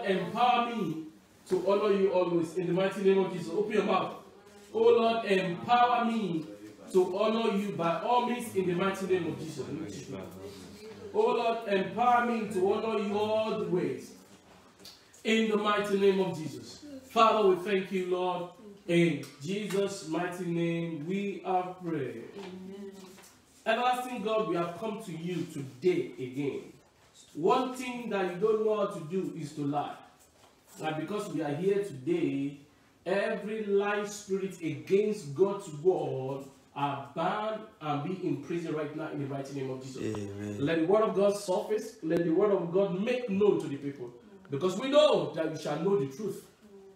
Lord, empower me to honor you always. In the mighty name of Jesus. Open your mouth. Oh Lord, empower me to honor you by all means in the mighty name of Jesus. Oh Lord, empower me to honor you all the ways. In the mighty name of Jesus. Father, we thank you, Lord. In Jesus' mighty name, we are praying. Everlasting God, we have come to you today again. One thing that you don't know how to do is to lie. And because we are here today, every lying spirit against God's word are banned and be in prison right now in the mighty name of Jesus. Amen. Let the word of God surface. Let the word of God make known to the people. Because we know that we shall know the truth.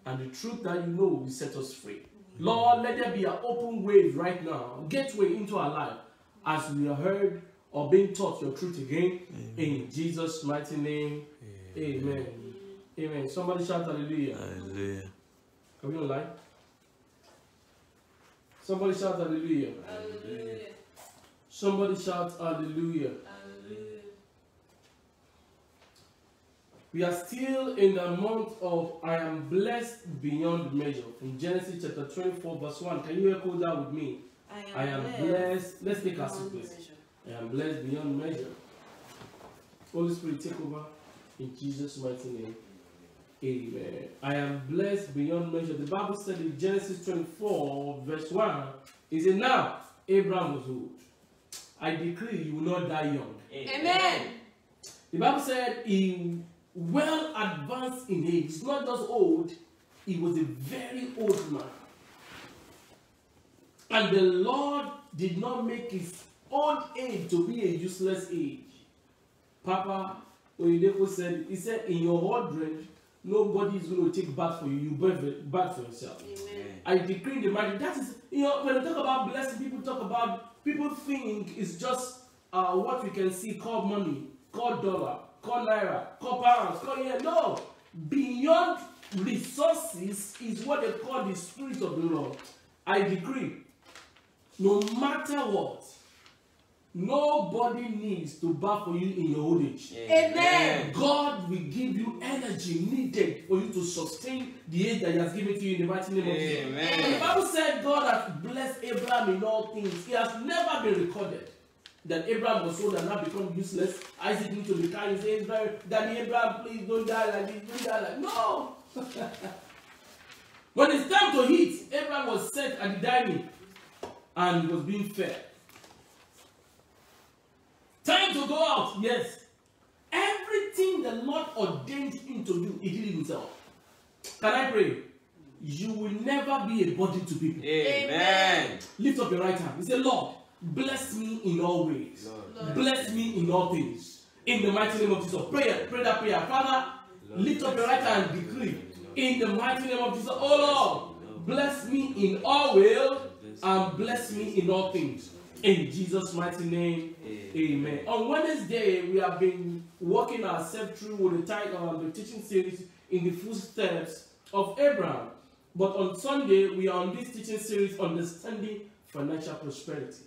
And the truth that you know will set us free. Lord, let there be an open way right now, gateway into our life, as we are heard or being taught your truth again. Amen. In Jesus' mighty name. Amen. Amen. Somebody shout hallelujah. Hallelujah. Are we online? Somebody shout hallelujah. Hallelujah. Somebody shout hallelujah. Hallelujah. We are still in the month of I am blessed beyond measure. From Genesis chapter 24 verse 1. Can you echo that with me? I am blessed. Let's take our seat, please. I am blessed beyond measure. Holy Spirit, take over in Jesus' mighty name. Amen. I am blessed beyond measure. The Bible said in Genesis 24 verse 1, it said, now Abraham was old. I decree you will not die young. Amen. The Bible said he well advanced in age. He's not just old, he was a very old man. And the Lord did not make his old age to be a useless age. Papa Oyedepo said, he said, in your old age, nobody is going to take bath for you. You bath for yourself. Amen. I decree in the mind. That is, when we talk about blessing, people think it's just what we can see called money, called dollar, called naira, called pounds, called yen. No. Beyond resources is what they call the Spirit of the Lord. I decree, no matter what, nobody needs to bath for you in your old age. Amen. God will give you energy needed for you to sustain the age that He has given to you in the mighty name of Jesus. Amen. And the Bible said God has blessed Abraham in all things. It has never been recorded that Abraham was old and now become useless. Isaac need to be kind and say, Daddy Abraham, please don't die like this, don't die like no. When it's time to eat, Abraham was set at the dining and was being fed. Time to go out, yes. Everything the Lord ordained him to do, he did it himself. Can I pray? You will never be a burden to people. Amen. Lift up your right hand. He said, Lord, bless me in all ways. Lord. Bless me in all things. In the mighty name of Jesus. Pray that prayer. Father, Lord, lift up your right hand and decree. In the mighty name of Jesus. Oh Lord, bless me in all ways and bless me in all things. In Jesus' mighty name, amen. On Wednesday, we have been walking ourselves through with the teaching series in the footsteps of Abraham. But on Sunday, we are on this teaching series, Understanding Financial Prosperity.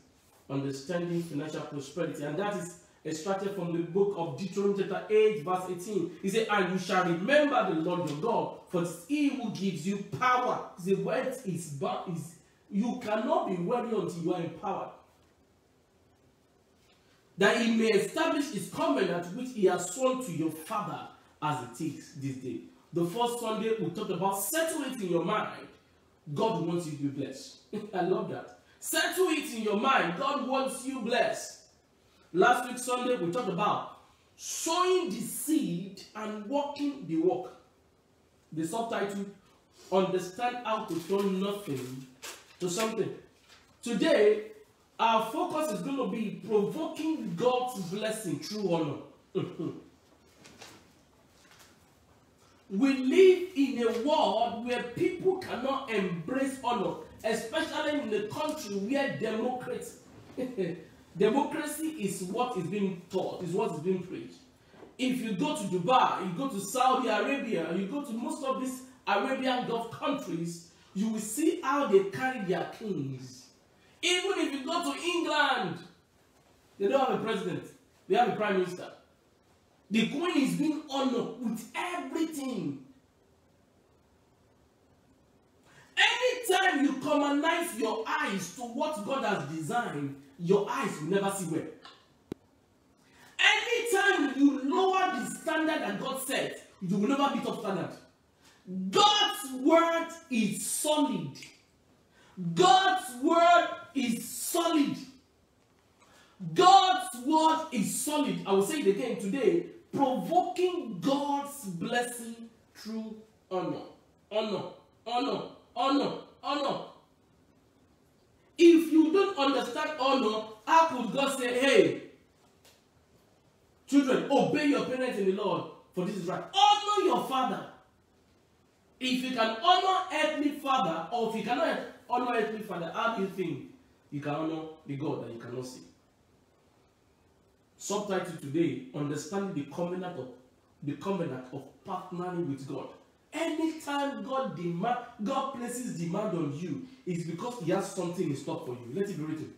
Understanding Financial Prosperity. And that is extracted from the book of Deuteronomy chapter 8, verse 18. He said, and you shall remember the Lord your God, for it's He who gives you power. The word is you cannot be weary until you are empowered. That He may establish His covenant which He has sworn to your father as it is this day. The first Sunday we talked about settle it in your mind. God wants you to be blessed. I love that. Settle it in your mind. God wants you blessed. Last week Sunday we talked about sowing the seed and walking the walk. The subtitle, understand how to turn nothing to something. Today, our focus is going to be provoking God's blessing through honor. We live in a world where people cannot embrace honor, especially in a country where democracy is what is being taught, is what is being preached. If you go to Dubai, you go to Saudi Arabia, you go to most of these Arabian Gulf countries, you will see how they carry their kings. Even if you go to England, they don't have a president. They have a prime minister. The queen is being honored with everything. commonize your eyes to what God has designed, your eyes will never see well. Anytime you lower the standard that God set, you will never beat up standard. God's word is solid. God's word is solid. God's word is solid. I will say it again today. Provoking God's blessing through honor. Honor. Honor. Honor. Honor. If you don't understand honor, how could God say, hey, children, obey your parents in the Lord, for this is right. Honor your father. If you can honor earthly father, or if you cannot honor earthly father, how do you think you can honor the God that you cannot see? Subtitle today, understanding the covenant of partnering with God. Anytime God places demand on you, it's because He has something in stock for you. Let it be written.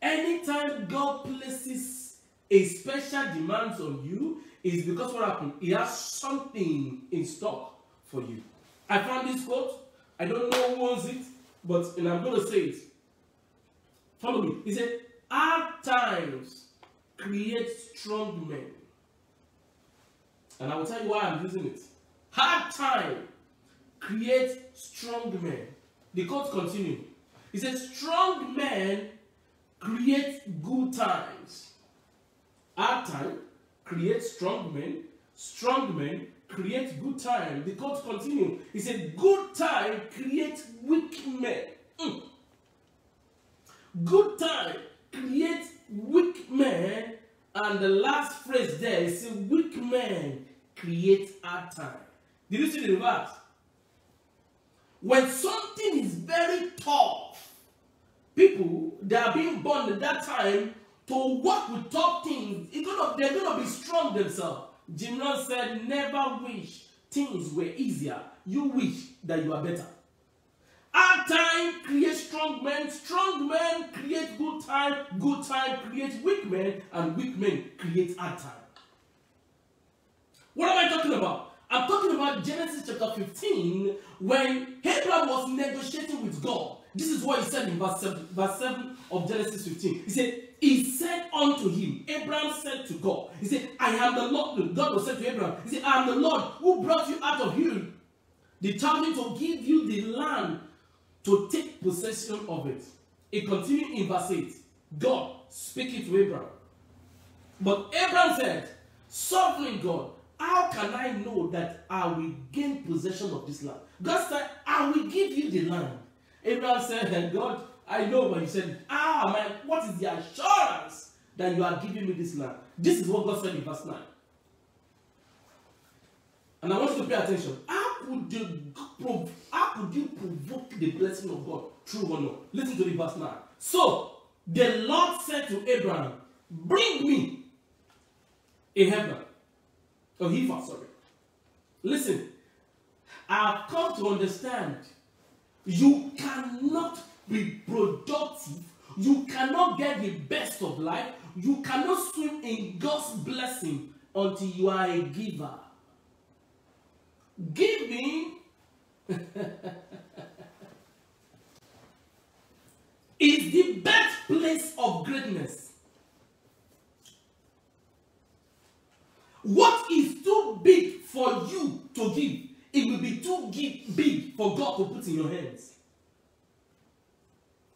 Anytime God places a special demand on you, it's because what happened? He has something in stock for you. I found this quote. I don't know who owns it, and I'm going to say it. Follow me. He said, hard times create strong men. And I will tell you why I'm using it. Hard time create strong men. The quote continues. He says, strong men create good times. Hard time creates strong men. Strong men create good time. The quote continues. He said, good time creates weak men. Good time creates weak men. And the last phrase there is, weak men create hard time. Did you see the reverse? When something is very tough, people that are being born at that time to work with tough things, they're going to be strong themselves. Jim Rohn said, never wish things were easier. You wish that you are better. Hard time creates strong men create good time creates weak men, and weak men create hard time. What am I talking about? I'm talking about Genesis chapter 15, when Abraham was negotiating with God. This is what he said in verse 7 of Genesis 15. He said unto him, Abraham said to God, he said, I am the Lord. God was said to Abraham, he said, I am the Lord who brought you out of Ur, determined to give you the land to take possession of it. It continued in verse 8. God speaking to Abraham. But Abraham said, sovereign God, how can I know that I will gain possession of this land? God said, I will give you the land. Abraham said, God, I know, but he said, what is the assurance that you are giving me this land? This is what God said in verse 9. And I want you to pay attention. How could you provoke the blessing of God through honor? Listen to the verse 9. So the Lord said to Abraham, bring me a heifer. Oh, heifer, sorry. Listen, I've come to understand you cannot be productive. You cannot get the best of life. You cannot swim in God's blessing until you are a giver. Giving is the birthplace of greatness. What is too big for you to give, it will be too big for God to put in your hands.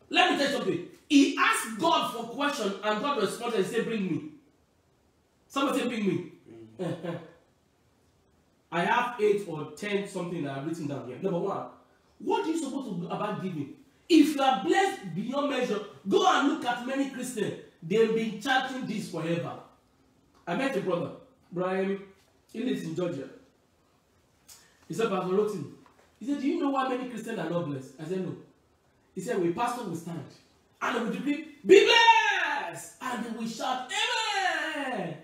Let me tell you something. He asked God for a question and God responded and said, bring me. Somebody say, bring me. I have 8 or 10 something that I've written down here. Number 1, what are you supposed to do about giving? If you are blessed beyond measure, go and look at many Christians. They've been chanting this forever. I met a brother, Brian. He lives in Georgia. He said, Pastor Rotin, he said, do you know why many Christians are not blessed? I said, no. He said, we pastor will stand and they will decree, be blessed! And they will shout, amen!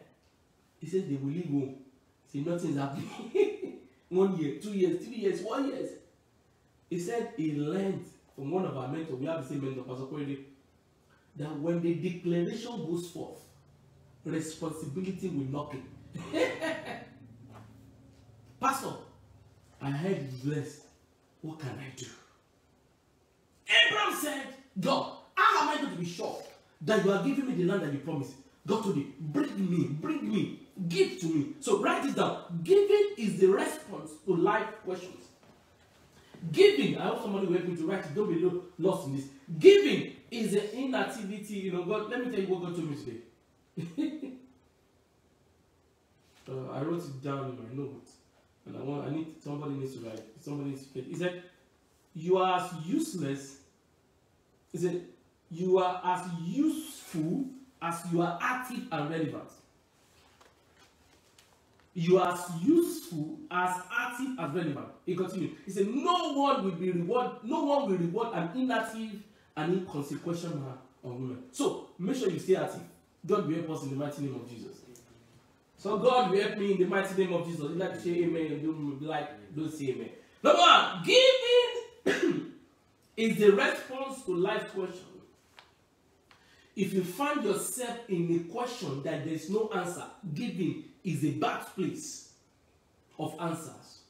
He said, they will leave home. See, nothing's happening. 1 year, 2 years, 3 years, 1 year. He said he learned from one of our mentors, we have the same mentor, Pastor Kwede, that when the declaration goes forth, responsibility will knock in. Pastor, I heard you blessed. What can I do? said, God, how am I going to be sure that you are giving me the land that you promised? God told him, bring me, give to me. So write it down. Giving is the response to life questions. Giving, I hope somebody will help me to write it. Don't be lost in this. Giving is an inactivity. You know, God, let me tell you what God told me today. I wrote it down in my notes. And somebody needs to write. Somebody needs to get. He said, you are as useless. He said, you are as useful as you are active and relevant. You are as useful as active and relevant. He continued. He said, no one will reward an inactive and inconsequential man or woman. So make sure you stay active. God will help us in the mighty name of Jesus. So God will help me in the mighty name of Jesus. You like to say amen and don't say amen. Number one, giving is the response to life's question. If you find yourself in a question that there is no answer, giving is a birthplace of answers.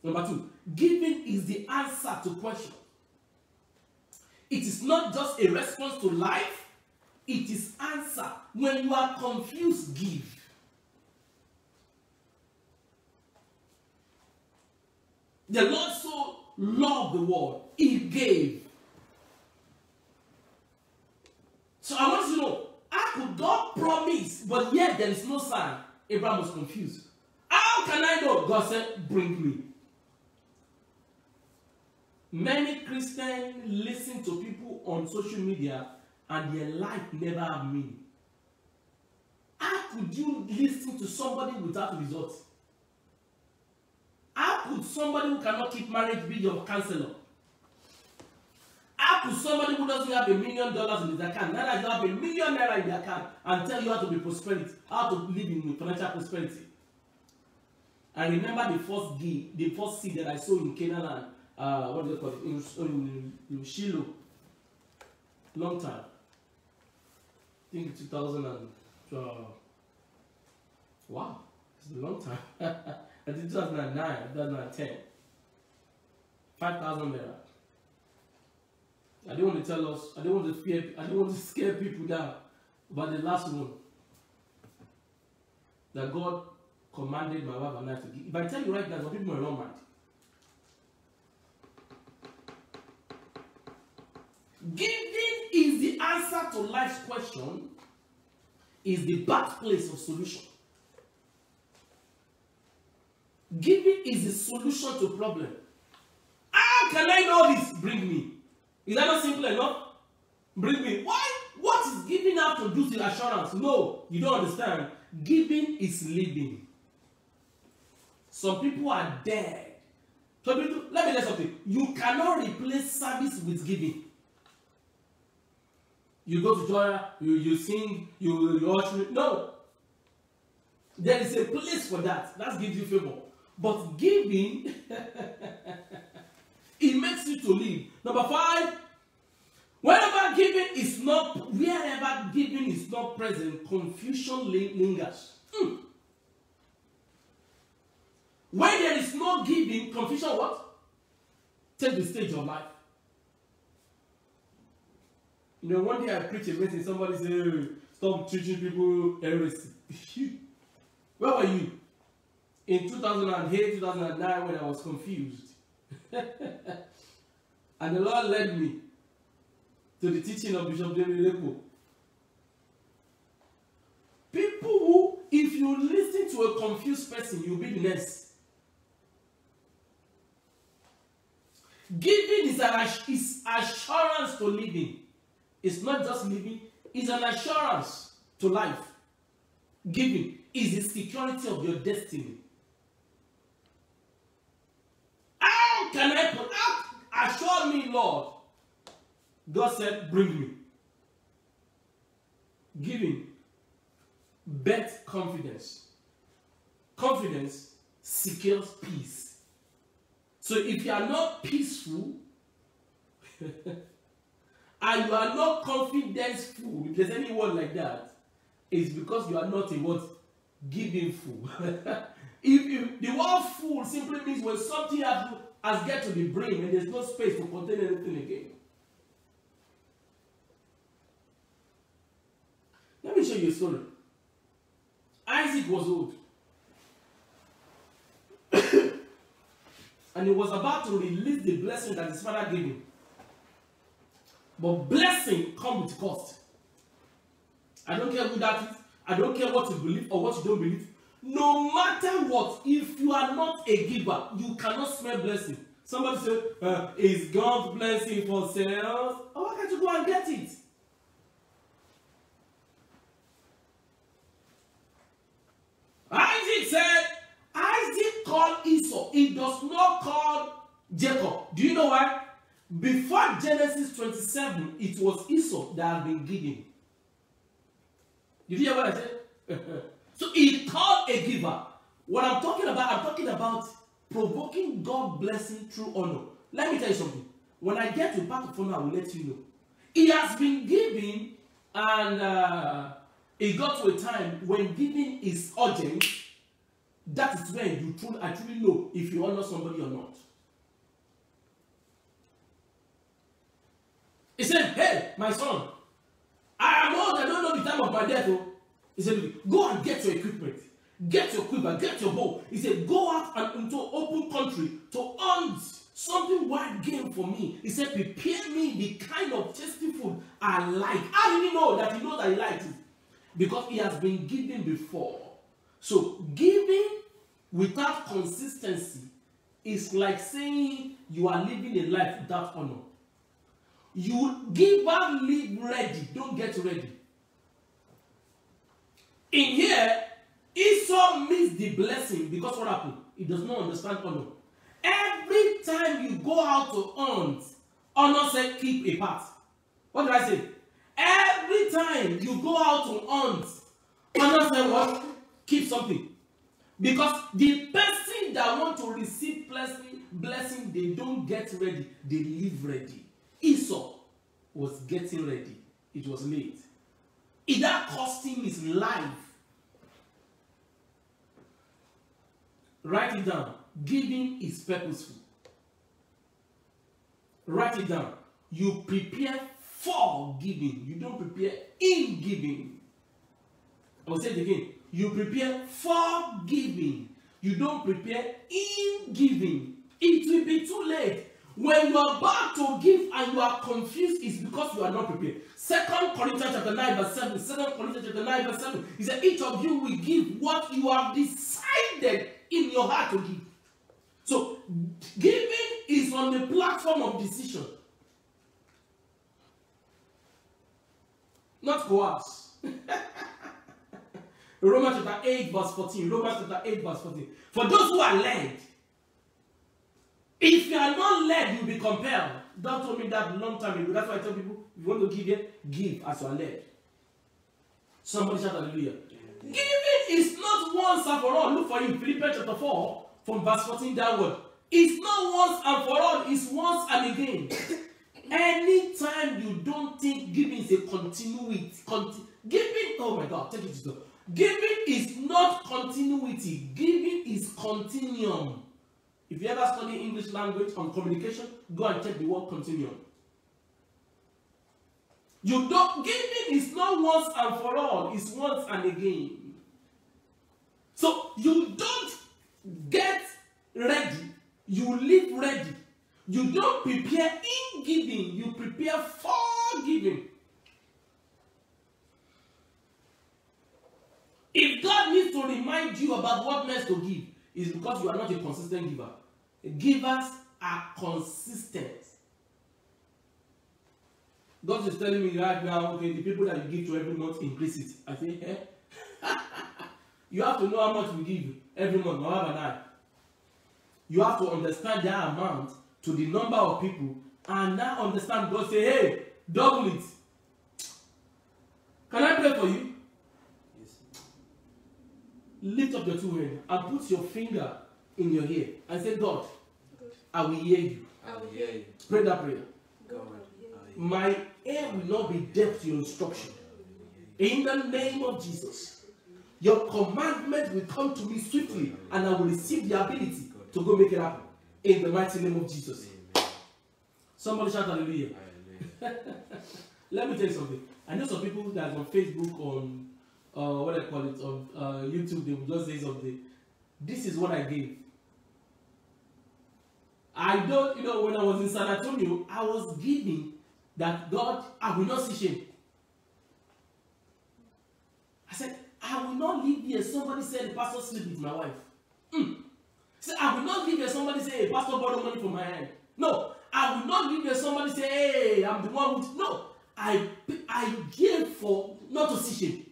Number two, giving is the answer to questions. It is not just a response to life, it is answer. When you are confused, give. The Lord so loved the world, He gave. So I want you to know, how could God promise, but yet there is no sign? Abraham was confused. How can I know? God said, bring me. Many Christians listen to people on social media and their life never have meaning. How could you listen to somebody without results? How could somebody who cannot keep marriage be your counselor? How could somebody who doesn't have $1 million in his account, neither you have $1 million in the account, and tell you how to be prosperity, how to live in financial prosperity? I remember the first seed that I saw in Canaan, what do they call it? In Shiloh. Long time. I think 2012. Wow, it's a long time. I think 2009, 2010. 5,000 naira. I don't want to tell us, I don't want to scare people down. But the last one, that God commanded my wife and I to give. If I tell you right now, some people are not mad. Giving is the answer to life's question, is the birthplace of solution. Giving is the solution to problem. How can I know this? Bring me. Is that not simple enough? Bring me. Why? What is giving have to do with assurance? No, you don't understand. Giving is living. Some people are dead. So let me tell you something. You cannot replace service with giving. You go to joy, you sing, you usher. No. There is a place for that. That gives you favor. But giving, it makes you to live. Number 5, wherever giving is not present, confusion lingers. When there is no giving, confusion what? Take the stage of life. You know, one day I preach a message, somebody said, hey, stop teaching people heresy. Where were you? In 2008, 2009, when I was confused. And the Lord led me to the teaching of Bishop David Leko. People who, if you listen to a confused person, you'll be the next. Giving is assurance to living. It's not just living, it's an assurance to life. Giving is the security of your destiny. How can I put out? Assure me, Lord. God said, bring me. Giving birth confidence. Confidence secures peace. So if you are not peaceful and you are not confidence-full, if there's any word like that, it's because you are not a what? Giving-full. if the word full simply means when something has get to the brain and there's no space to contain anything again. Let me show you a story. Isaac was old. And he was about to release the blessing that his father gave him. But blessing comes with cost. I don't care who that is. I don't care what you believe or what you don't believe. No matter what, if you are not a giver, you cannot smell blessing. Somebody say, is God's blessing for sale? Oh, why can't you go and get it? Isaac said, Isaac called Esau. He does not call Jacob. Do you know why? Before Genesis 27, it was Esau that had been given. Did you hear what I said? So he called a giver. What I'm talking about provoking God blessing through honor. Let me tell you something. When I get to part of honor, I will let you know. He has been giving, and it got to a time when giving is urgent. That is when I truly know if you honor somebody or not. He said, hey, my son, I am old, I don't know the time of my death. Oh. He said, go and get your equipment. Get your quiver, get your bow. He said, go out and into open country to hunt something wild game for me. He said, prepare me the kind of tasty food I like. How did he know that he knows that he likes it? Because he has been given before. So giving without consistency is like saying you are living a life without honor. You give and live ready, don't get ready. In here, Esau missed the blessing because what happened? He does not understand honor. Every time you go out to hunt, honor said keep a part. What did I say? Every time you go out to hunt, honor said what? Keep something. Because the person that want to receive blessing, they don't get ready, they live ready. Esau was getting ready. It was late. It that cost him his life. Write it down. Giving is purposeful. Write it down. You prepare for giving. You don't prepare in giving. I will say it again. You prepare for giving. You don't prepare in giving. It will be too late. When you are about to give and you are confused, it's because you are not prepared. 2 Corinthians chapter 9 verse 7. 2 Corinthians chapter 9 verse 7. He said, each of you will give what you have decided in your heart to give. So, giving is on the platform of decision. Not coerce. Romans chapter 8 verse 14. Romans chapter 8 verse 14. For those who are led, if you are not led, you will be compelled. God told me that a long time ago. That's why I tell people, if you want to give it, give as you are led. Somebody shout hallelujah. Yeah. Giving is not once and for all. Look for you, Philippians chapter 4, from verse 14 downward. It's not once and for all, it's once and again. Anytime you don't think giving is a continuity, giving, oh my God, take it to the giving is not continuity, giving is continuum. If you ever study English language on communication, go and check the word continuum. You don't, giving is not once and for all, it's once and again. So you don't get ready, you live ready. You don't prepare in giving, you prepare for giving. If God needs to remind you about what next to give, it's because you are not a consistent giver. Givers are consistent. God is telling me right now, okay, the people that you give to every month, increase it. I say, eh? You have to know how much we give every month, however night. You have to understand that amount to the number of people, and now understand God say, hey, double it. Can I pray for you? Yes. Lift up your two hands and put your finger in your ear and say, God, I will hear you. I will hear you. Pray that prayer. God, my ear will not be deaf to your instruction. In the name of Jesus, your commandment will come to me swiftly, and I will receive the ability to go make it happen. In the mighty name of Jesus. Somebody shout hallelujah. Let me tell you something. I know some people that on Facebook, on what I call it, on YouTube, they will just say something. This is what I gave. I don't, you know, when I was in San Antonio, I was giving that God, I will not see shame. I said, I will not live here. Somebody said the pastor sleep with my wife. Say, I will not live here. Somebody say, hey, pastor borrow money from my hand. No, I will not live here. Somebody say, hey, I'm the one who. No, I gave for not to see shame.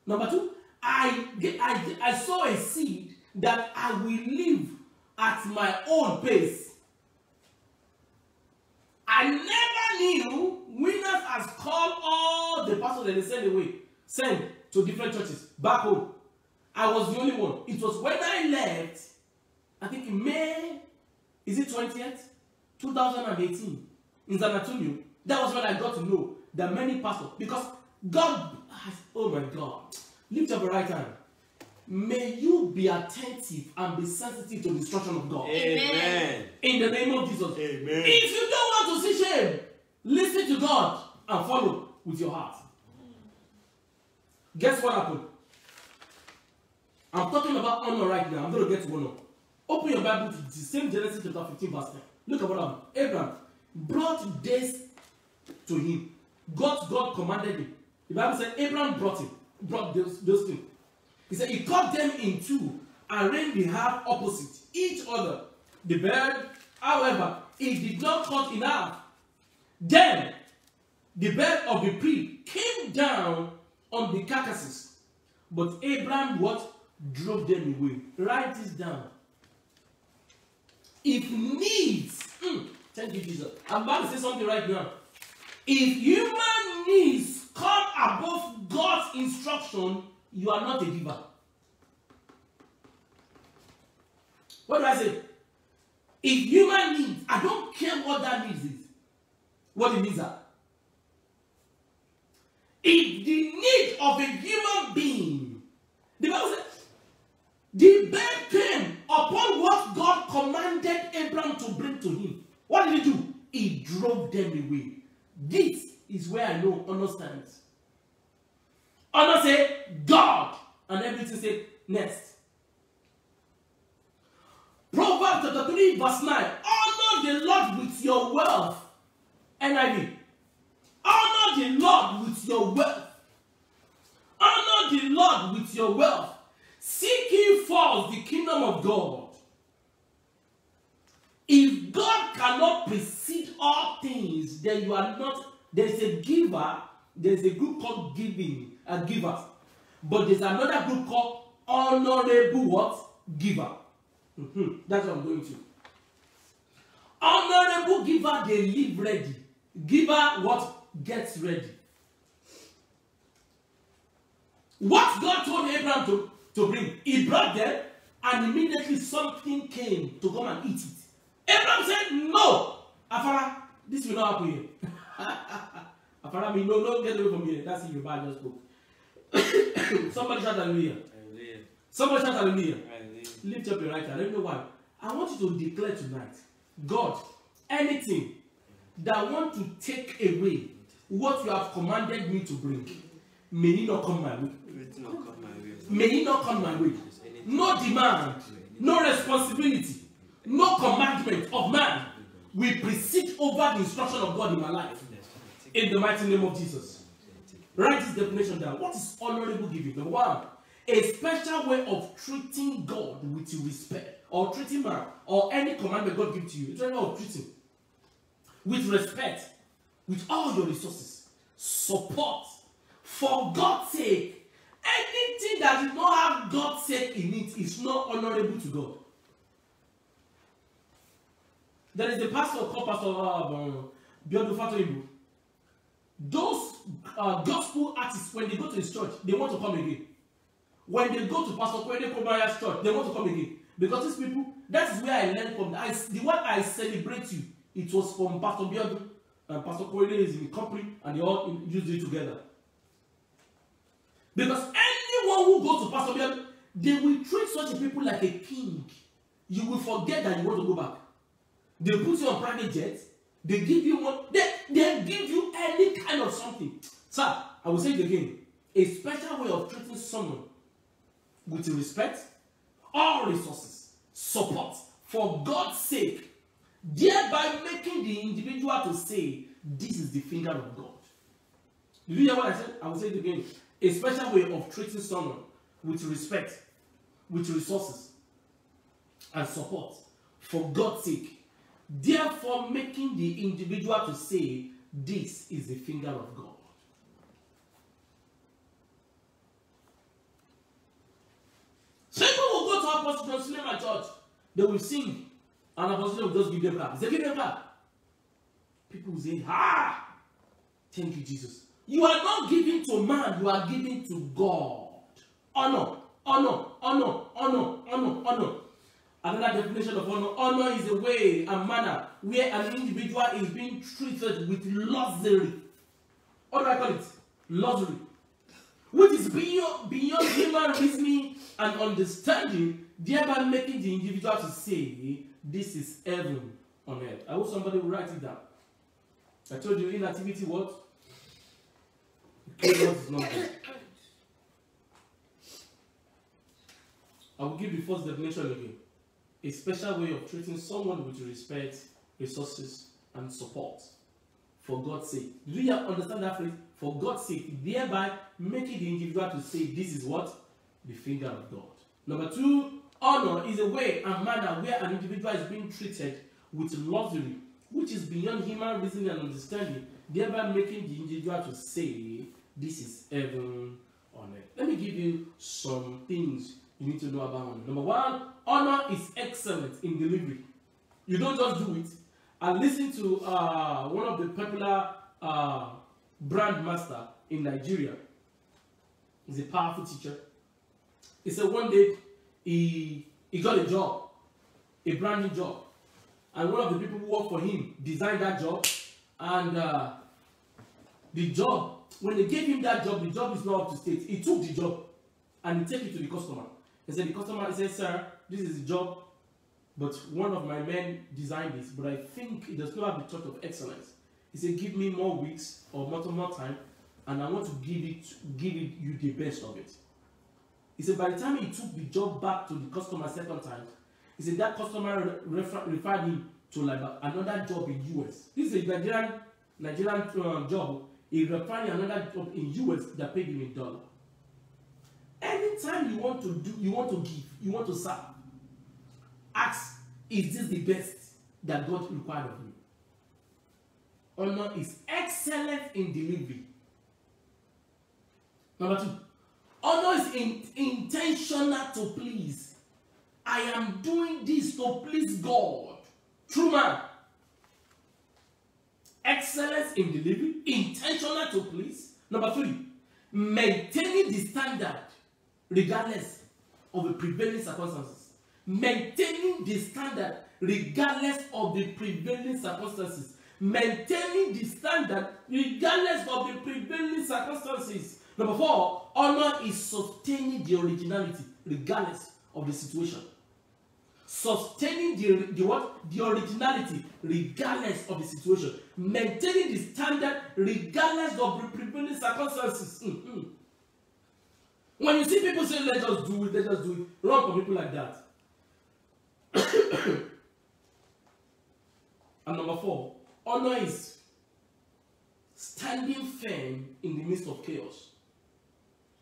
Number two, I saw a seed that I will live at my own pace. I never knew Winners has called all the pastors that they send to different churches back home. I was the only one. It was when I left, I think in May, is it 20th? 2018, in San Antonio, that was when I got to know that many pastors, because God has, oh my God, lift up your right hand. May you be attentive and be sensitive to the instruction of God. Amen. In the name of Jesus. Amen. If you don't want to see shame, listen to God and follow with your heart. Guess what happened? I'm talking about honor right now. I'm going to get to honor. Open your Bible to the same Genesis chapter 15 verse 10. Look at what happened. Abraham brought this to him. God commanded him. The Bible said Abraham brought those things. He said he cut them in two, arranged the half opposite each other. The bird, however, he did not cut in half. Then the bird of the prey came down on the carcasses, but Abraham drove them away. Write this down. If needs, thank you, Jesus. I'm about to say something right now. If human needs come above God's instruction, you are not a giver. What do I say? If human needs, I don't care what that needs is. What the needs are. If the need of a human being, the Bible says, the bird came upon what God commanded Abraham to bring to him. What did he do? He drove them away. This is where I know honor stands. Honor say God, and everything say next. Proverbs chapter 3 verse 9. Honor the Lord with your wealth. NIV. Honor the Lord with your wealth. Honor the Lord with your wealth. Seek ye first the kingdom of God. If God cannot precede all things, then you are not. There's a giver. There's a group called givers. But there's another group called honorable what? Giver. That's what I'm going to. Honorable giver, they live ready. Giver, what? Gets ready. What God told Abraham to bring, he brought them, and immediately something came to come and eat it. Abraham said, no. Afara, this will not happen here. Afara, me, no, get away from here. That's it, your bad just spoke. Somebody shout hallelujah. Somebody shout hallelujah. Lift up your right hand. Let me know why. I want you to declare tonight, God, anything that want to take away what you have commanded me to bring, may it not come my way. May it not come my way. No demand, no responsibility, no commandment of man will precede over the instruction of God in my life. In the mighty name of Jesus. Write this definition down. What is honorable giving? Number one, a special way of treating God with respect, or treating man, or any commandment God gives to you. It's a way of treating with respect, with all your resources, support, for God's sake. Anything that does not have God's sake in it is not honorable to God. There is a pastor called Pastor Biodu Fatoibu. Those gospel artists, when they go to his church, they want to come again. When they go to Pastor Kwede Kobaya's church, they want to come again. Because these people, that is where I learned from. The one I celebrate you, it was from Pastor Biodu. And Pastor Kwede is in the company, and they all used it together. Because anyone who goes to Pastor Biodu, they will treat such people like a king. You will forget that you want to go back. They put you on private jets. They give you one. They give you any kind of something. Sir, I will say it again. A special way of treating someone with respect, all resources, support, for God's sake, thereby making the individual to say, this is the finger of God. Did you hear what I said? I will say it again. A special way of treating someone with respect, with resources, and support, for God's sake, therefore making the individual to say, this is the finger of God. So people will go to Apostle John Cinema Church, they will sing, and Apostle will just give them clap. They give them clap. People will say, ah, thank you, Jesus. You are not giving to man, you are giving to God. Honor, honor, honor, honor, honor, honor. Another definition of honor. Honor is a way and manner where an individual is being treated with luxury. What do I call it? Luxury. Which is beyond human reasoning and understanding, thereby making the individual to say, this is heaven on earth. I hope somebody will write it down. I told you inactivity what? What is not good. I will give the first definition again. A special way of treating someone with respect, resources, and support. For God's sake. Do you understand that phrase? For God's sake, thereby making the individual to say, this is what? The finger of God. Number two, honor is a way and manner where an individual is being treated with luxury, which is beyond human reasoning and understanding, thereby making the individual to say, this is heaven on earth. Let me give you some things you need to know about honor. Number one, honor is excellent in delivery. You don't just do it. I listened to one of the popular brand master in Nigeria. He's a powerful teacher. He said one day he got a job, a brand new job. And one of the people who worked for him designed that job. And the job, when they gave him that job, the job is not up to state. He took the job and he took it to the customer. He said, the customer said, sir, this is the job, but one of my men designed this, but I think it does not have the touch of excellence. He said, give me more weeks or more time, and I want to give you the best of it. He said, by the time he took the job back to the customer second time, he said that customer referred him to like another job in US. This is a Nigerian job. He referred him another job in US that paid him $1. Anytime you want to give, you want to serve, ask, is this the best that God required of you? Honor is excellent in delivery. Number two, honor is intentional to please. I am doing this to please God. True man. Excellence in delivery, intentional to please. Number three, maintaining the standard regardless of the prevailing circumstances. Maintaining the standard regardless of the prevailing circumstances. Maintaining the standard regardless of the prevailing circumstances. Number four, honor is sustaining the originality regardless of the situation. Sustaining the what? The originality regardless of the situation. Maintaining the standard regardless of the prevailing circumstances. When you see people say, let's just do it, run for people like that. And number four, honor is standing firm in the midst of chaos.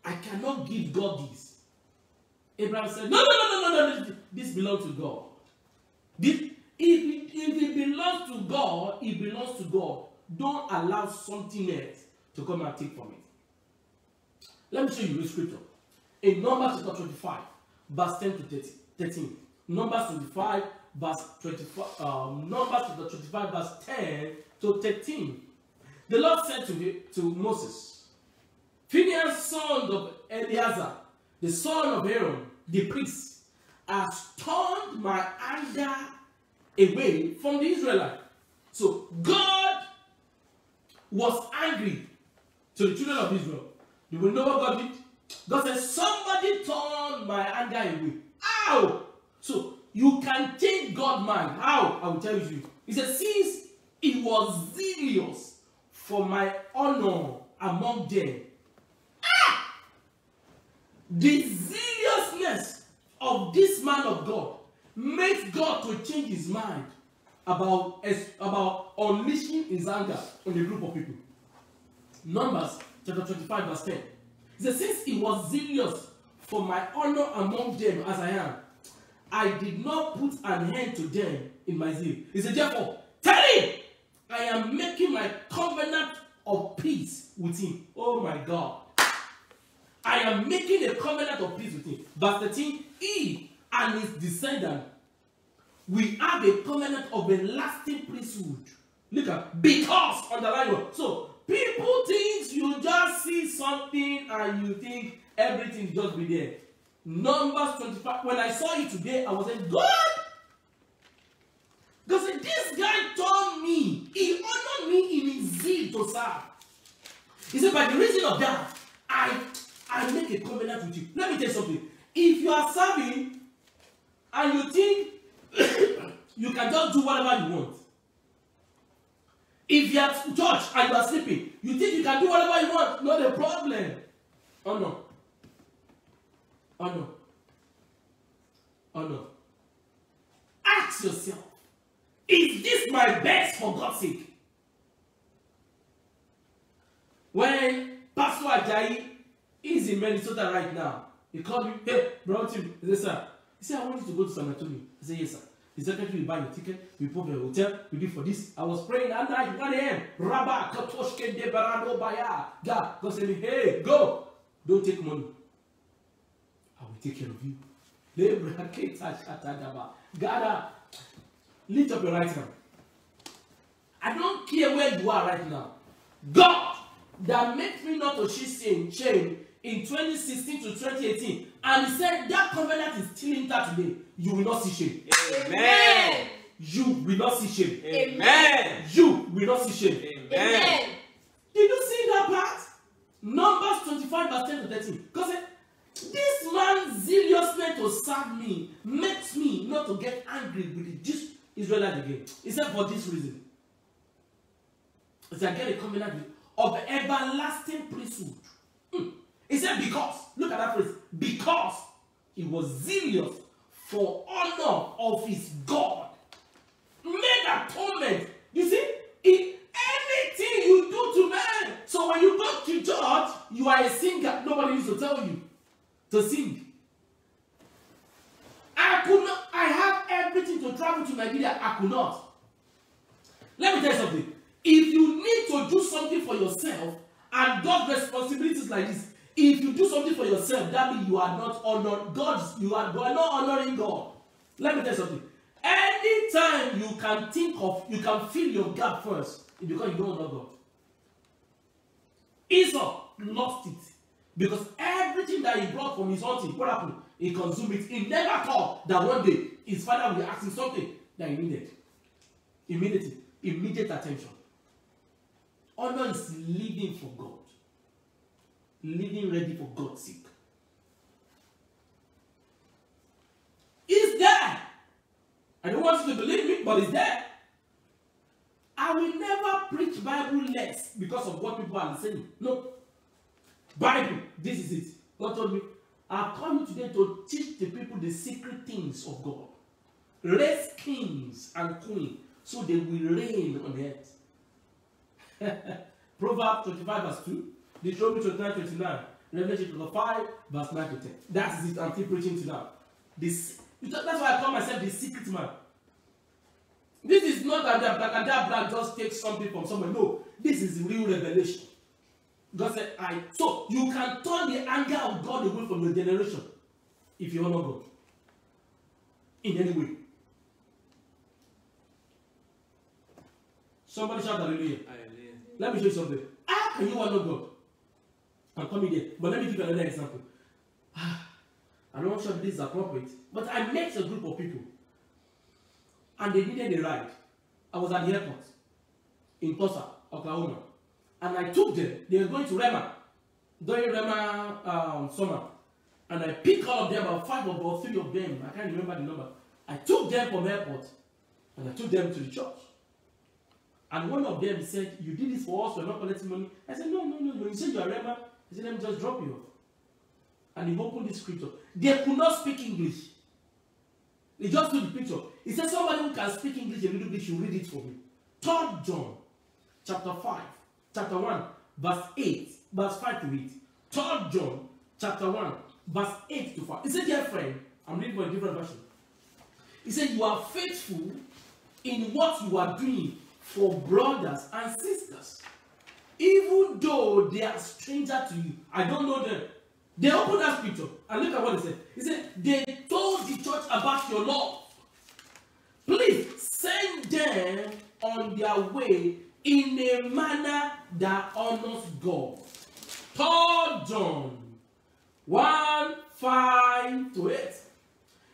I cannot give God this. Abraham said, no, this belongs to God. If it belongs to God, it belongs to God. Don't allow something else to come and take from it. Let me show you the scripture. In Numbers chapter 25, verse 10 to 13. Numbers 25, verse 25. Numbers chapter 25, verse 10 to 13. The Lord said to Moses, Phinehas, son of Eleazar, the son of Aaron, the priest, has turned my anger away from the Israelites. So God was angry to the children of Israel. You will know what God did? God said, somebody turned my anger away. How? So you can change God's mind. How? I will tell you. He said, since it was zealous for my honor among them. The zealousness of this man of God makes God to change his mind about unleashing his anger on a group of people. Numbers chapter 25 verse 10. It says, since he was zealous for my honor among them as I am, I did not put an end to them in my zeal. He said, therefore, tell him, I am making my covenant of peace with him. Oh my God. I am making a covenant of peace with him. Verse 13, he and his descendant, we have a covenant of a lasting priesthood. Look at, because, underline one. So, people think you just see something and you think everything just be there. Numbers 25, when I saw it today, I was saying, God! Because this guy told me, he honored me in his zeal to serve. He said, by the reason of that, I make a covenant with you. Let me tell you something. If you are serving and you think you can just do whatever you want. If you are at church and you are sleeping, you think you can do whatever you want. Not a problem. Oh no. Oh no. Oh no. Ask yourself, is this my best for God's sake? When Pastor Ajayi is in Minnesota right now, he called me, hey, brought him. He said, sir, he said, I want you to go to San Antonio. I said, yes, sir. The secretary will buy your ticket, we put the hotel, we did for this. I was praying at night, 1 a.m. Rabba, Katoshke, Debarado, Baya. God said, hey, go. Don't take money. I will take care of you. God, lift up your right hand. I don't care where you are right now. God, that makes me not to shame in 2016 to 2018, and he said that covenant is still intact today. You will not see shame. Amen. You will not see shame. Amen. You will not see shame. Amen. Did you see that part? Numbers 25 verse 10 to 13. Because this man's zealousness to serve me makes me not to get angry with the Israelites again. He said for this reason. He said, I get a covenant of the everlasting priesthood. He said because, look at that phrase, because he was zealous for honor of his God. Made atonement. You see, in anything you do to man. So when you go to church, you are a singer. Nobody used to tell you to sing. I have everything to travel to Nigeria. I could not. Let me tell you something. If you need to do something for yourself and God's responsibilities like this, if you do something for yourself, that means you are not honoring God. You are not honoring God. Let me tell you something. Anytime you can think of, you can fill your gap first, it's because you don't honor God. Esau lost it because everything that he brought from his hunting, what happened? He consumed it. He never thought that one day his father will ask him something that he needed. Immediate attention. Honor is living for God. Living ready for God's sake. It's there. I don't want you to believe me, but it's there. I will never preach Bible less because of what people are saying. No. Bible, this is it. God told me, I've come today to teach the people the secret things of God. Raise kings and queens so they will reign on the earth. Proverbs 25 verse 2. Deuteronomy 29:29, Revelation 5, verse 9 to 10. That is it. I'm still preaching to now. That's why I call myself the secret man. This is not that black just takes something from somewhere. No, this is real revelation. God said, so you can turn the anger of God away from your generation if you honor God in any way. Somebody shout hallelujah. Let me show you something. How can you honor God? I'm coming there. But let me give you another example. I'm not sure if this is appropriate. But I met a group of people. And they needed a ride. I was at the airport. In Tulsa, Oklahoma. And I took them. They were going to Rema. During Rema summer. And I picked all of them, about 5 or 3 of them. I can't remember the number. I took them from the airport. And I took them to the church. And one of them said, you did this for us, we're not collecting money. I said, no. When you say you are a rebel, he said, let me just drop you off. And he opened the scripture. They could not speak English. He just took the picture. He said, somebody who can speak English a little bit should read it for me. 3 John, chapter 1, verse 8, verse 5 to 8. 3 John, chapter 1, verse 8 to 5. He said, dear friend, I'm reading from a different version. He said, you are faithful in what you are doing for brothers and sisters, even though they are stranger to you. I don't know them. They opened that scripture and look at what he said. He said, they told the church about your love. Please send them on their way in a manner that honors God. 3 John 1, 5 to 8.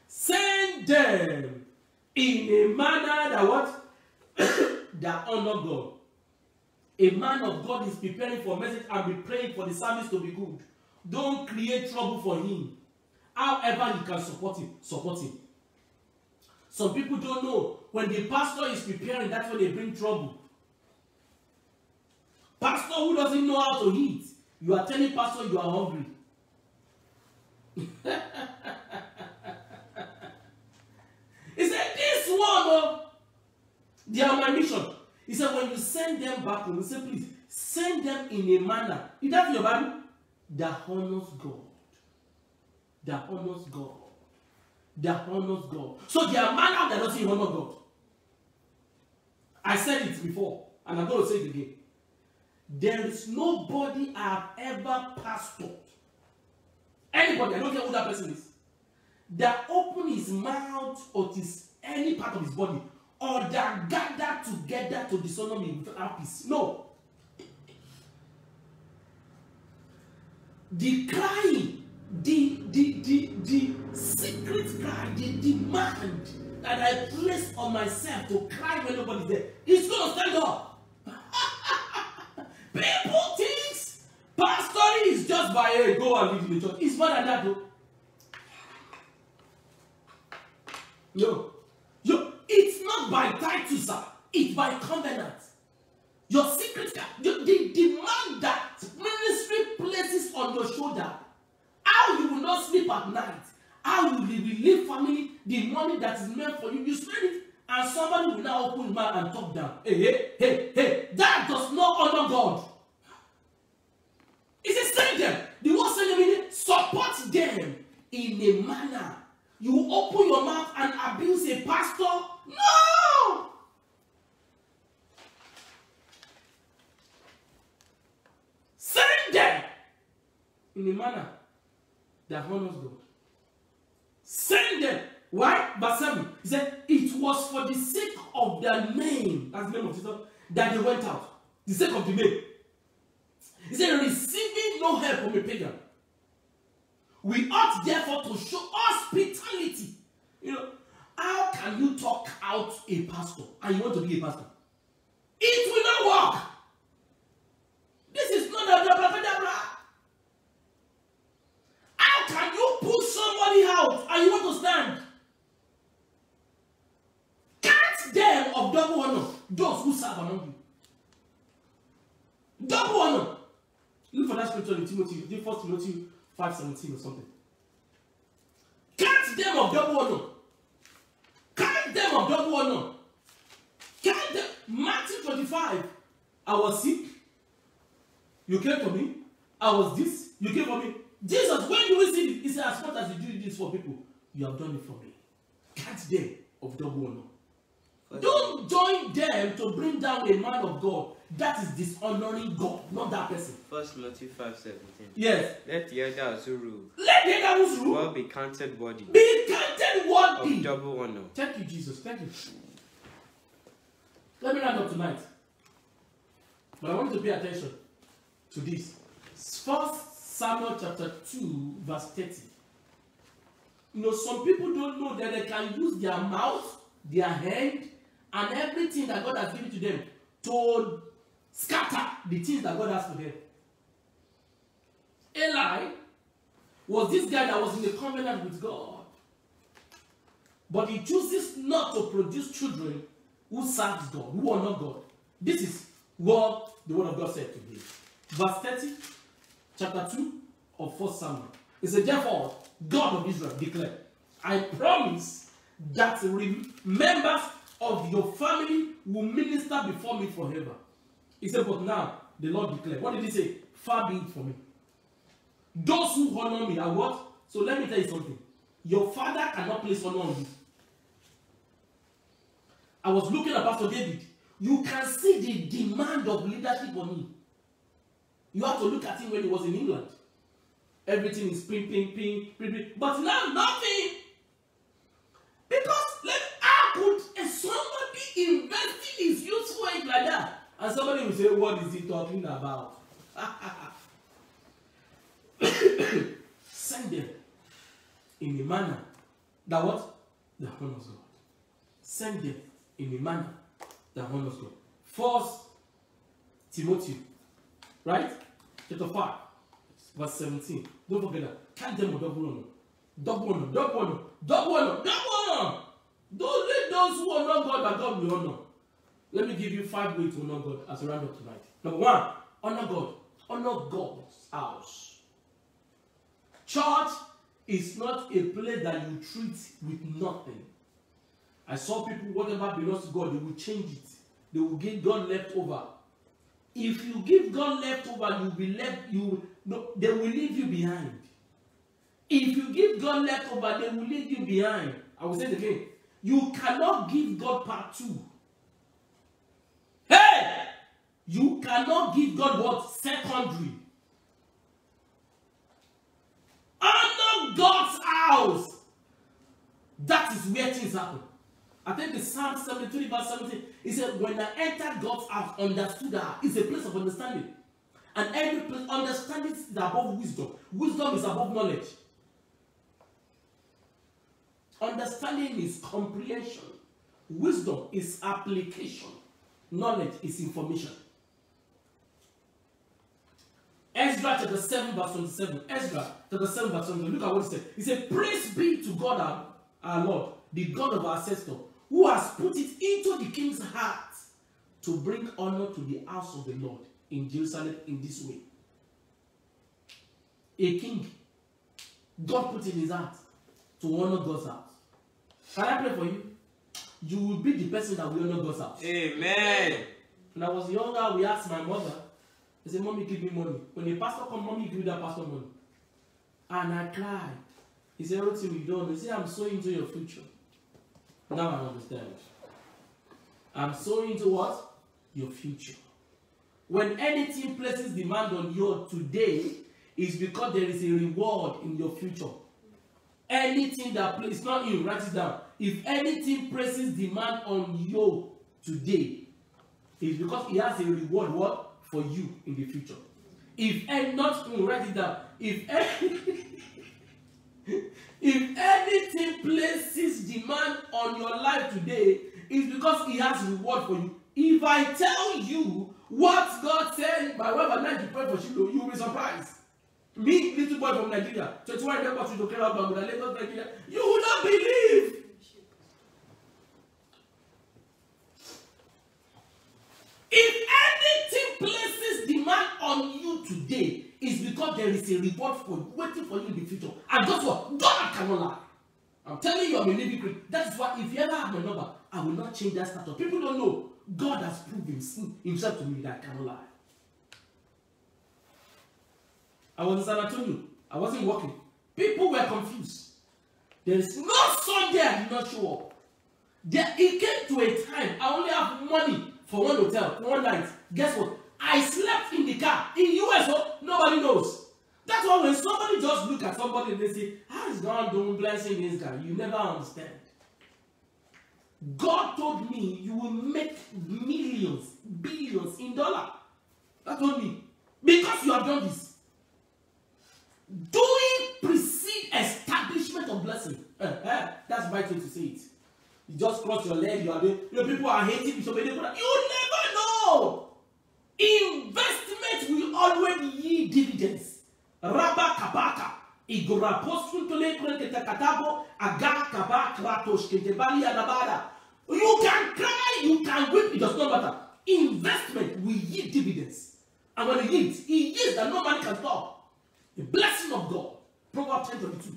Send them in a manner that what? That honor God. A man of God is preparing for a message and be praying for the service to be good. Don't create trouble for him. However you can support him, support him. Some people don't know when the pastor is preparing, that's when they bring trouble. Pastor who doesn't know how to eat, you are telling pastor you are hungry. He said, this one, they are my mission. He said, when you send them back home, he said, please, send them in a manner. Is that in your Bible? That honors God. That honors God. That honors God. So their manner that doesn't honor God. I said it before, and I'm going to say it again. There is nobody I have ever pastored. Anybody, I don't care who that person is, that open his mouth or his any part of his body, or that gather together to dishonor me without peace. No. The crying, the secret cry, the demand that I place on myself to cry when nobody's there, is going to stand up. People think pastoring is just by, hey, go and live in the church. It's more than that, though. No. It's not by title, sir. It's by covenant. Your secret, the demand that ministry places on your shoulder, how you will not sleep at night, how you will relieve family, the money that is meant for you, you spend it, and somebody will now open his mouth and talk down. Hey, that does not honor God. He says, send them. The word send them meaning support them in a manner. You open your mouth and abuse a pastor? No! Send them in a manner that honors God. Send them. Why? Verse 7. He said, it was for the sake of their name, that's the name of Jesus, that they went out. The sake of the name. He said, receiving no help from a pagan. We ought therefore to show hospitality. You know, how can you talk out a pastor and you want to be a pastor? It will not work. This is not a blah, blah, blah, blah, blah. How can you push somebody out and you want to stand? Count them of double honor, those who serve among you. Double honor. Look for that scripture in Timothy, 1 Timothy 5:17 or something. Count them of double honor. Count them of double honor. Count them. Matthew 25. I was sick. You came to me. I was this. You came for me. Jesus, when you will see it, he said, as much as you do this for people, you have done it for me. Count them of double honor. Don't join them to bring down a man of God. That is dishonoring God, not that person. 1 Timothy 5:17. Yes. Let the elders who rule. Let the elders who rule. Well be counted worthy. Be counted worthy. Of double honor. Thank you, Jesus. Thank you. Let me round up tonight. But I want you to pay attention to this. 1 Samuel chapter 2, verse 30. You know, some people don't know that they can use their mouth, their hand, and everything that God has given to them to scatter the things that God has for them. Eli was this guy that was in a covenant with God. But he chooses not to produce children who serve God, who honor God. This is what the word of God said to me. Verse 30, chapter 2 of 1 Samuel. It said, therefore, God of Israel declared, I promise that members of your family will minister before me forever. He said, but now the Lord declared. What did he say? Far be it from me. Those who honor me are what? So let me tell you something. Your father cannot place honor on you. I was looking at Pastor David. You can see the demand of leadership on him. You have to look at him when he was in England. Everything is ping, ping, ping, ping, ping. But now nothing. Because how could somebody invest in his useful age like that? And somebody will say, what is he talking about? Send them in a manner that what? That honors God. Send them in a manner that honors God. First Timothy, right? Chapter 5, verse 17. Don't forget that. Count them with double honor. Double honor, double honor, double honor, double honor. Don't let those who honor God that God will honor. Let me give you 5 ways to honor God as a round up tonight. Number 1, honor God. Honor God's house. Church is not a place that you treat with nothing. I saw people, whatever belongs to God, they will change it. They will give God leftover. If you give God leftover, you'll be left. They will leave you behind. If you give God leftover, they will leave you behind. I will say it again. You cannot give God part 2. Hey! You cannot give God what? Secondary. Honor God's house. That is where things happen. I think the Psalm 73 verse 17, it said, when I entered God's house, understood that it's a place of understanding. And every place, understanding is above wisdom. Wisdom is above knowledge. Understanding is comprehension. Wisdom is application. Knowledge is information. Ezra chapter 7 verse 27. Ezra chapter 7 verse 27. Look at what he said. He said, praise be to God our Lord, the God of our ancestors, who has put it into the king's heart to bring honor to the house of the Lord in Jerusalem in this way. A king, God put in his heart to honor God's house. Can I pray for you? You will be the person that will honor God's house. Amen. When I was younger, we asked my mother, I said, Mommy, give me money. When the pastor comes, Mommy, give me that pastor money. And I cried. He said, everything we done. He said, I'm so into your future. Now I understand. I'm so into what? Your future. When anything places demand on you today, it's because there is a reward in your future. Anything that places, not you, write it down. If anything places demand on you today, it's because it has a reward what? For you in the future. If not, write it down. If anything places demand on your life today, it's because it has reward for you. If I tell you what God said, my wife and I to pray for Shiloh, you will be surprised. Me, little boy from Nigeria, 21 years old, to care about Lagos, Nigeria, you will not believe. If anything places demand on you today, it's because there is a reward for you, waiting for you in the future. And guess what? God cannot lie. I'm telling you, I'm a living creature. That is why if you ever have my number, I will not change that status. People don't know. God has proved himself to me that I cannot lie. I was in San Antonio. I wasn't working. People were confused. There is no Sunday I did not show up. It came to a time I only have money for one hotel, one night. Guess what? I slept in the car. In US, nobody knows. That's why when somebody just look at somebody and they say, how is God doing blessing this guy? You never understand. God told me you will make millions, billions in dollars. That told me. Because you have done this. Doing precede establishment of blessing. That's right way to say it. You just cross your leg, you are doing. People are hating you. You never know. Investment will always yield dividends. Rabba kabaka. Igora postuntole kwenke katabo aga kabak ratos ketebali adabada. You can cry, you can weep, it does not matter. Invest And when he yields that no man can stop. The blessing of God. Proverbs 10:22.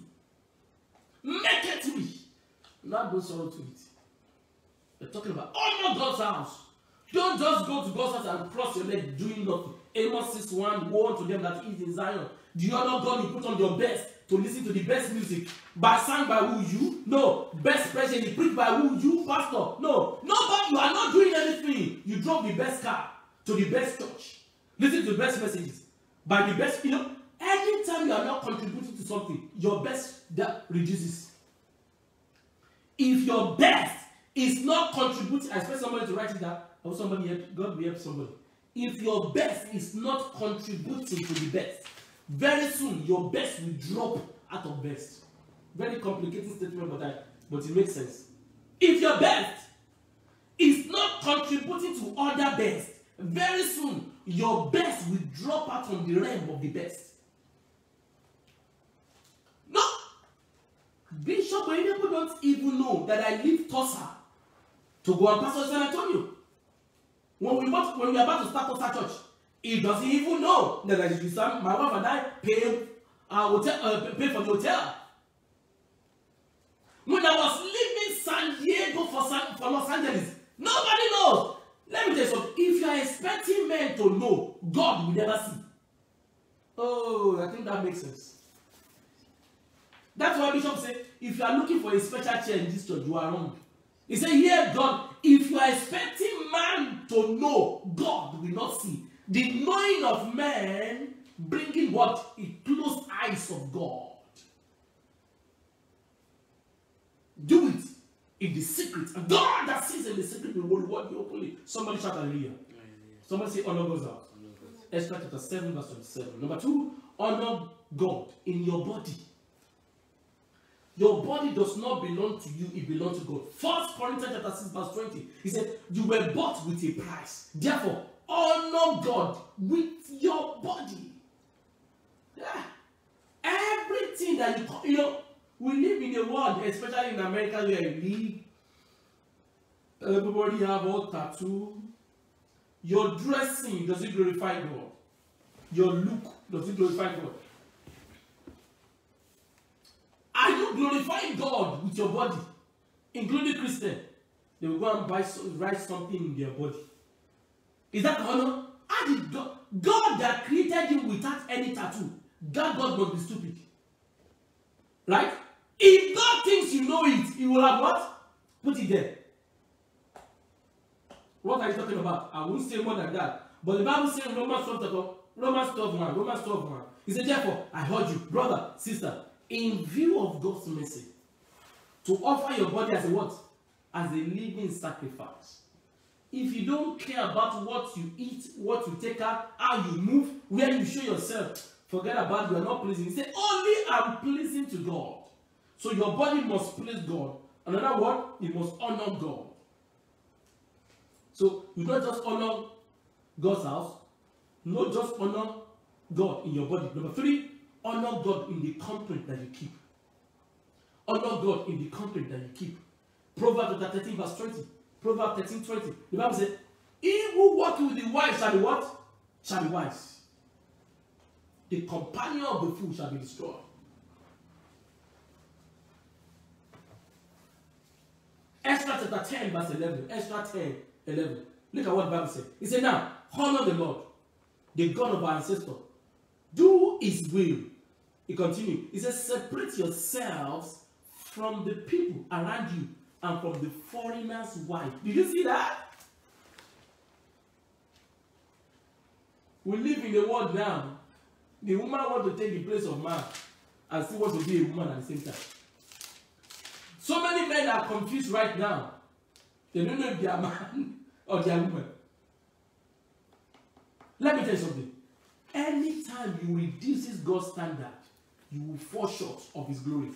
Make it rich. Not go sorrow to it. We're talking about honor God's house. Don't just go to God's house and cross your leg doing nothing. Amos 6:1, woe unto them that eat in Zion. Do you honor God? You put on your best to listen to the best music. Sang by who? You? No. Best preaching, you preach by who? You, pastor? No. Nobody, you are not doing anything. You drove the best car to the best church. Listen to the best messages. By the best, anytime you are not contributing to something, your best that reduces. If your best is not contributing, I expect somebody to write it down. Or somebody help, God will help somebody. If your best is not contributing to the best, very soon your best will drop out of best. Very complicated statement, but it makes sense. If your best is not contributing to other best, very soon your best will drop out from the realm of the best. No, Bishop, people don't even know that I leave Tulsa to go and pastor San Antonio. When we are about to start Tulsa Church, he doesn't even know that my wife and I pay for the hotel. When I was leaving San Diego for Los Angeles, nobody knows. Let me tell you something. If you are expecting men to know, God will never see. Oh, I think that makes sense. That's why Bishop said, if you are looking for a special chair in this church, you are wrong. He said, here, God, if you are expecting man to know, God will not see. The knowing of man bringing what? A closed eyes of God. Do it in the secret. And God that sees in the secret will reward you openly. Somebody shout hallelujah. Somebody say honor goes out. Esther chapter 7 verse 27. Number 2, honor God in your body. Your body does not belong to you, it belongs to God. 1 Corinthians chapter 6 verse 20. He said, you were bought with a price. Therefore, honor God with your body. Yeah. Everything that we live in a world, especially in America where you live, everybody have all tattoo. Your dressing, does it glorify God? Your look, does it glorify God? Are you glorifying God with your body? Including Christian. They will go and write something in their body. Is that honor? How did God that created you without any tattoo, that God must be stupid. Right? If God thinks you know it, he will have what? Put it there. What are you talking about? I won't say more than that. But the Bible says in Romans 12:1. He said, therefore, I heard you, brother, sister, in view of God's mercy, to offer your body as a what? As a living sacrifice. If you don't care about what you eat, what you take out, how you move, where you show yourself, forget about you are not pleasing. He said, only I'm pleasing to God. So your body must please God. Another word, you must honor God. So you don't just honor God's house, not just honor God in your body. Number 3, honor God in the company that you keep. Honor God in the company that you keep. Proverbs 13 verse 20. Proverbs 13:20. The Bible says, he who walks with the wise shall be what? Shall be wise. The companion of the fool shall be destroyed. Esther chapter 10 verse 11. Esther 10:11. Look at what the Bible says. He said, now, honor the Lord, the God of our ancestors. Do his will. He continued. He says, separate yourselves from the people around you and from the foreigner's wife. Did you see that? We live in a world now. The woman wants to take the place of man and still wants to be a woman at the same time. So many men are confused right now. They don't know if they are man or they are woman. Let me tell you something. Anytime you reduce God's standard, you will fall short of his glory.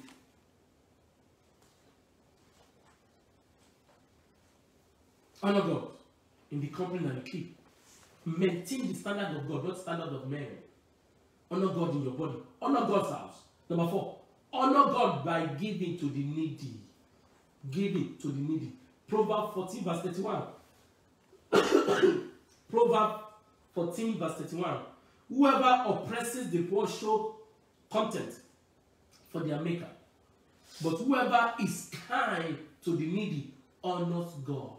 Honor God in the company that you keep. Maintain the standard of God, not standard of men. Honor God in your body. Honor God's house. Number 4, honor God by giving to the needy. Giving to the needy. Proverbs 14 verse 31. Proverbs 14 verse 31. Whoever oppresses the poor show contempt for their maker. But whoever is kind to the needy honors God.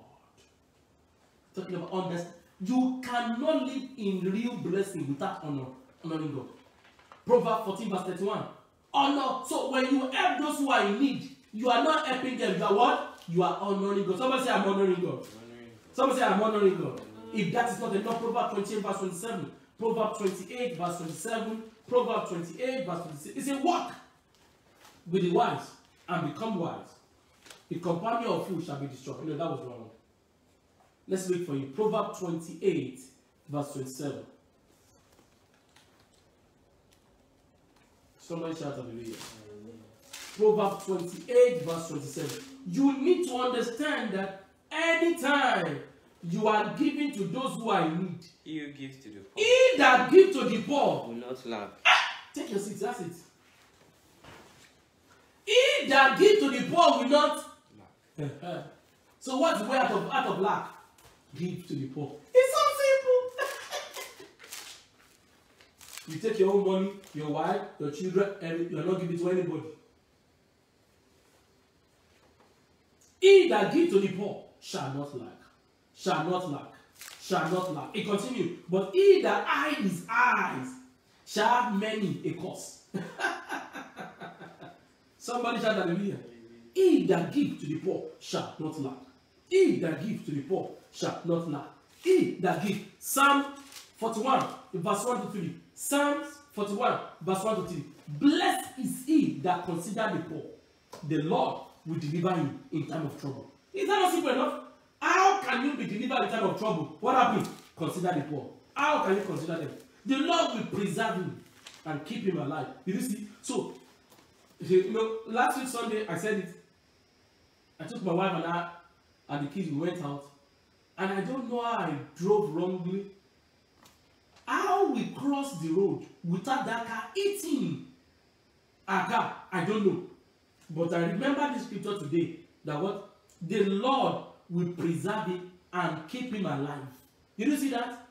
Talking about understanding. You cannot live in real blessing without honoring God. Proverbs 14 verse 31. Honor. So when you help those who are in need, you are not helping them. You are what? You are honoring God. Somebody say, I'm honoring God. Somebody say, I'm honoring God. If that is not enough, Proverbs 28 verse 27. Proverbs 28 verse 27. Proverbs 28 verse 26. It says, walk with the wise and become wise. The companion of fools shall be destroyed. You know, that was wrong. Let's wait for you. Proverbs 28 verse 27. Somebody shout hallelujah. Proverbs 28 verse 27. You need to understand that anytime you are giving to those who are in need, He who gives to the poor he that gives to the poor will not lack. Take your seat, that's it. He that gives to the poor will not lack. So what's the way out of lack? Give to the poor. It's so simple. You take your own money, your wife, your children, and you're not giving it to anybody. He that gives to the poor shall not lack. Shall not lack. Shall not lack. It continues. But he that hides his eyes shall have many a curse. Somebody shout hallelujah. He that gives to the poor shall not lack. He that gives to the poor shall not lack. He that gives. Psalm 41, verse 1 to 3. Psalms 41, verse 1 to 3. Blessed is he that considers the poor. The Lord will deliver him in time of trouble. Is that not simple enough? How can you be delivered in time of trouble? What happened? Consider the poor. How can you consider them? The Lord will preserve him and keep him alive. Did you see? So, you know, last week Sunday I said it. I took my wife and the kids, we went out. And I don't know how I drove wrongly. How we crossed the road without that car eating our car, I don't know. But I remember this scripture today, that what? The Lord will preserve him and keep him alive. Did you see that?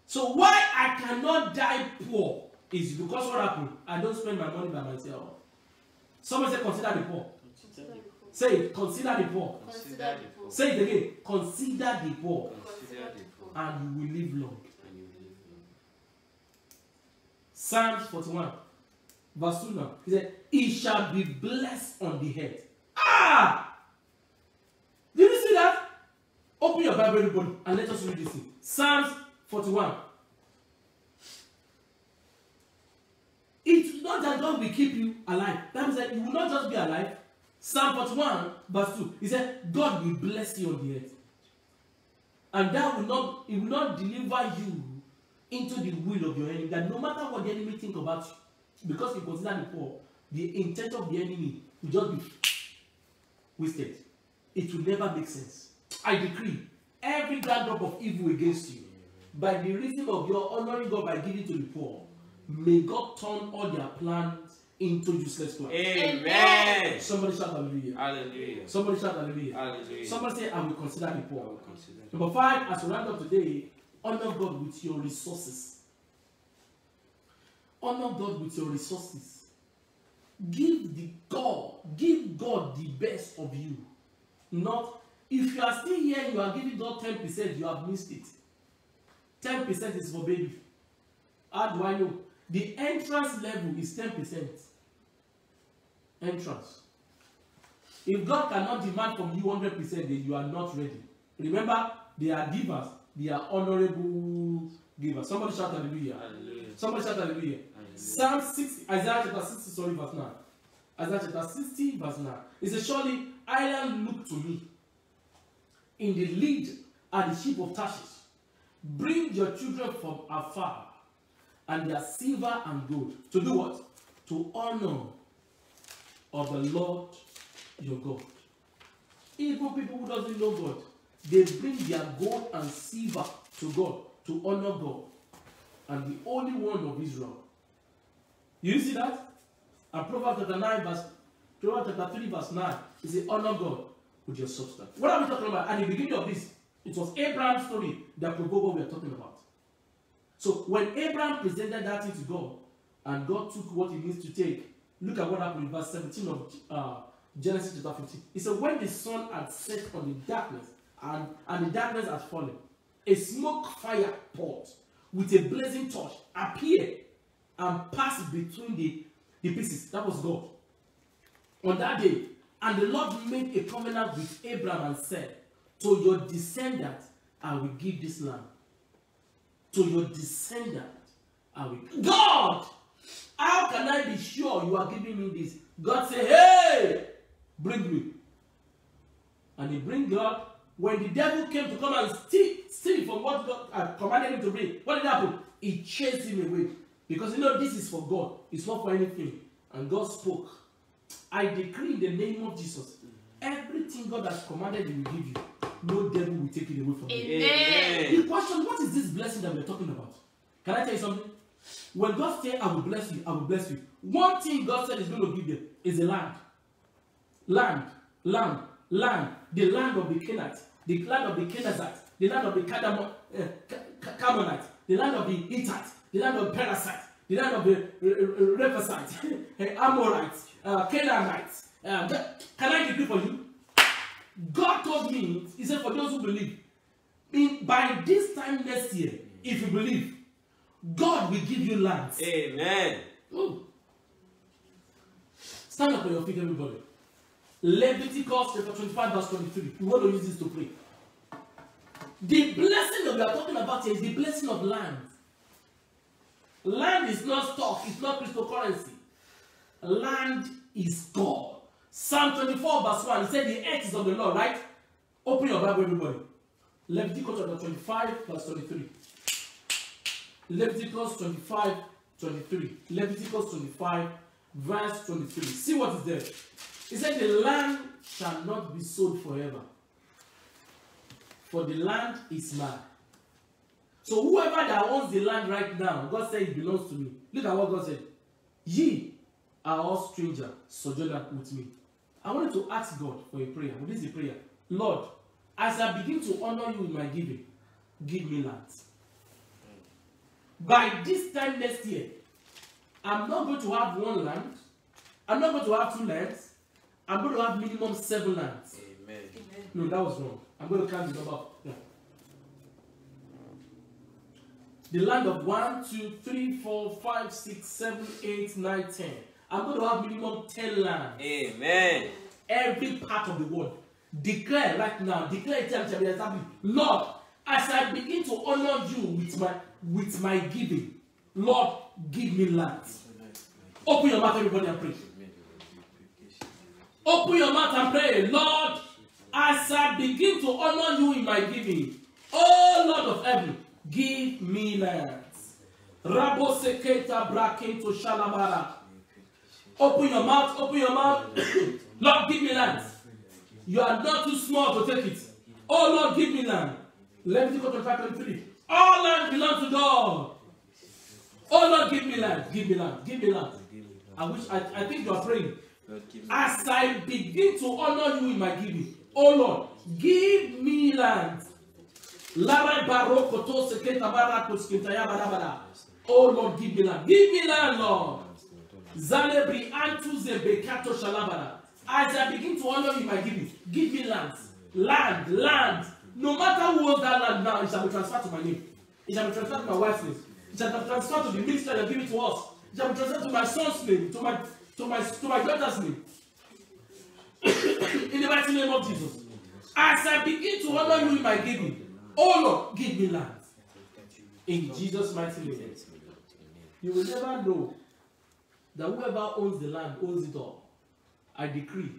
So why I cannot die poor is because what happened? I don't spend my money by myself. Somebody say, consider the poor. Consider the poor. Say it, consider the poor. Consider the poor. Say it again, consider the poor. Consider the poor. And you will live long. And you will live long. Psalms 41, verse 2 now. He said, he shall be blessed on the head. Ah! Did you see that? Open your Bible, everybody, and let us read this thing. Psalms 41. It will not just God will keep you alive. That means that you will not just be alive. Psalm 41, verse 2. He said, God will bless you on the earth. And that will not, it will not deliver you into the will of your enemy. That no matter what the enemy think about you, because you consider the poor, the intent of the enemy will just be wasted. It will never make sense. I decree every grand drop of evil against you, by the reason of your honoring God by giving to the poor, may God turn all their plans into useless plans. Amen. Somebody shout hallelujah. Hallelujah. Somebody shout hallelujah. Hallelujah. Somebody say, I will consider the I poor. will consider. Number 5, as we round up today, honor God with your resources. Honor God with your resources. Give God the best of you. Not, if you are still here and you are giving God 10%, you have missed it. 10% is for baby. How do I know? The entrance level is 10%. Entrance. If God cannot demand from you 100%, then you are not ready. Remember, they are givers. They are honorable givers. Somebody shout hallelujah. Hallelujah. Somebody shout hallelujah. Psalm 60, Isaiah chapter 60, verse 9. Isaiah chapter 60, verse 9. It says, surely Ireland look to me. In the lead are the sheep of Tarshish. Bring your children from afar, and their silver and gold. To do what? To honor of the Lord your God. Even people who doesn't know God, they bring their gold and silver to God, to honor God, and the only one of Israel. You see that? And Proverbs chapter 3 verse 9, it says, honor God with your substance. What are we talking about? At the beginning of this, It was Abraham's story that provoked what we are talking about. So when Abraham presented that thing to God, and God took what he needs to take, look at what happened in verse 17 of Genesis chapter 15. He said, when the sun had set on the darkness, and the darkness had fallen, a smoke fire pot with a blazing torch appeared and passed between the pieces. That was God. On that day, and the Lord made a covenant with Abraham and said, to your descendant I will give this land. To your descendant I will. God! How can I be sure you are giving me this? God said, hey, bring me. And he bring God. When the devil came to come and steal from what God commanded him to bring, what did happen? He chased him away. Because you know this is for God. It's not for anything. And God spoke. I decree in the name of Jesus, everything God has commanded He will give you, no devil will take it away from you. Amen. The question, what is this blessing that we're talking about? Can I tell you something? When God said, I will bless you, I will bless you. One thing God said He's going to give them is the land. Land. The land of the Canaanites, the land of the Canaanites, the land of the Canaanites, the land of the Hittites, the land of the Perizzites, the land of the Rephaites, Amorites, Canaanites. Can I decree for you? God told me, He said, for those who believe, by this time next year, if you believe, God will give you lands. Amen. Ooh. Stand up on your feet, everybody. Leviticus chapter 25, verse 23. We want to use this to pray. The blessing that we are talking about here is the blessing of land. Land is not stock, it's not cryptocurrency. Land is God. Psalm 24, verse 1, it said the earth is of the Lord, right? Open your Bible, everybody. Leviticus chapter 25, verse 23. Leviticus 25, 23. Leviticus 25, verse 23. See what is there. It said the land shall not be sold forever, for the land is mine. So whoever that owns the land right now, God said it belongs to me. Look at what God said. Ye are all strangers, sojourner with me. I wanted to ask God for a prayer. This is a prayer. Lord, as I begin to honor you with my giving, give me land. By this time next year, I'm not going to have one land. I'm not going to have two lands. I'm going to have minimum 7 lands. Amen. No, that was wrong. I'm going to count the number. Yeah. The land of 1, 2, 3, 4, 5, 6, 7, 8, 9, 10. I'm going to have minimum 10 lands. Amen. Every part of the world. Declare right now. Declare it shall be established. Lord, as I begin to honor you with my giving, Lord, give me lands. Open your mouth, everybody, and pray. Open your mouth and pray. Lord, as I begin to honor you in my giving, oh Lord of heaven, give me lands. Rabo seketa braketo shalabara. Open your mouth, open your mouth. Lord, give me lands. You are not too small to take it. Oh Lord, give me land. Leviticus 25:23. All land belongs to God. Oh Lord, give me land. Give me land. Give me land. I think you are praying. As I begin to honor you in my giving, oh Lord, give me land. Oh Lord, give me land. Give me land, Lord. As I begin to honor you in my giving, give me land. Land. No matter who owns that land now, it shall be transferred to my name. It shall be transferred to my wife's name. It shall be transferred to the ministry that give it to us. It shall be transferred to my son's name, to my daughter's name. In the mighty name of Jesus. As I begin to honor you in my giving, oh Lord, give me land. In Jesus' mighty name. You will never know that whoever owns the land owns it all. I decree,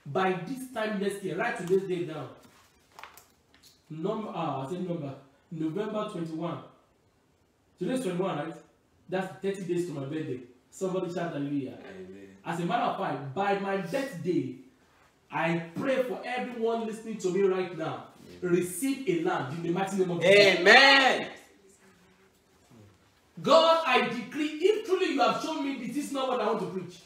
by this time next year, right to this day down, November 21. Today's 21, right? That's 30 days to my birthday. Somebody shout hallelujah. Amen. As a matter of fact, by my birthday, I pray for everyone listening to me right now. Receive a land in the mighty name of Jesus. Amen. God, I decree, if truly you have shown me this is not what I want to preach.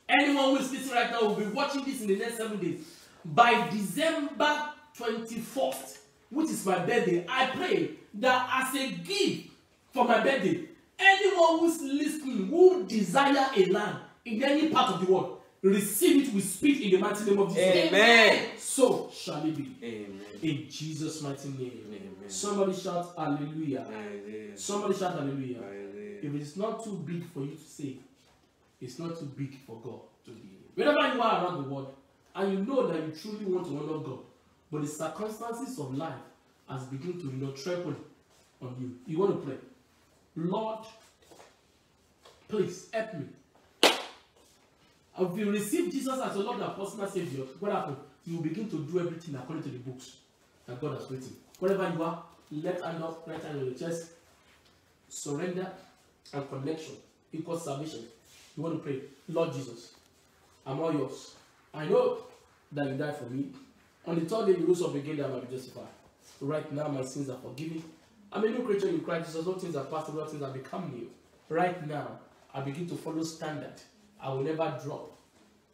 Anyone who is listening right now will be watching this in the next 7 days. By December 24th, which is my birthday, I pray that as a gift for my birthday, anyone who's listening who desire a land in any part of the world, receive it with speed in the mighty name of Jesus. Amen. So shall it be. Amen. In Jesus' mighty name. Amen. Somebody shout hallelujah. Hallelujah. Somebody shout hallelujah. Hallelujah. If it is not too big for you to say, it's not too big for God to be. Wherever you are around the world, and you know that you truly want to honor God, but the circumstances of life has begun to trample on you. You want to pray, Lord, please help me. If you receive Jesus as your Lord and personal Savior, what happens? You will begin to do everything according to the books that God has written. Wherever you are, left hand up, right hand on your chest, surrender and connection equals salvation. You want to pray, Lord Jesus, I'm all yours. I know that you died for me. On the third day you rose up again that I might be justified. Right now my sins are forgiven. I'm a new creature in Christ Jesus. All things are past, all things have become new. Right now, I begin to follow standard. I will never drop.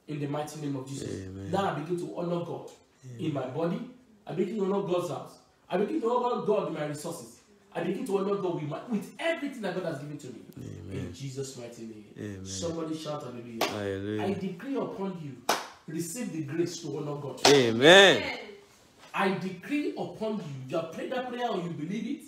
In the mighty name of Jesus. Amen. Now I begin to honor God in my body. I begin to honor God's house. I begin to honor God with my resources. I begin to honor God with everything that God has given to me. Amen. In Jesus' mighty name. Amen. Somebody shout hallelujah. Hallelujah. I decree upon you, receive the grace to honor God. Amen. I decree upon you, you have prayed that prayer or you believe it.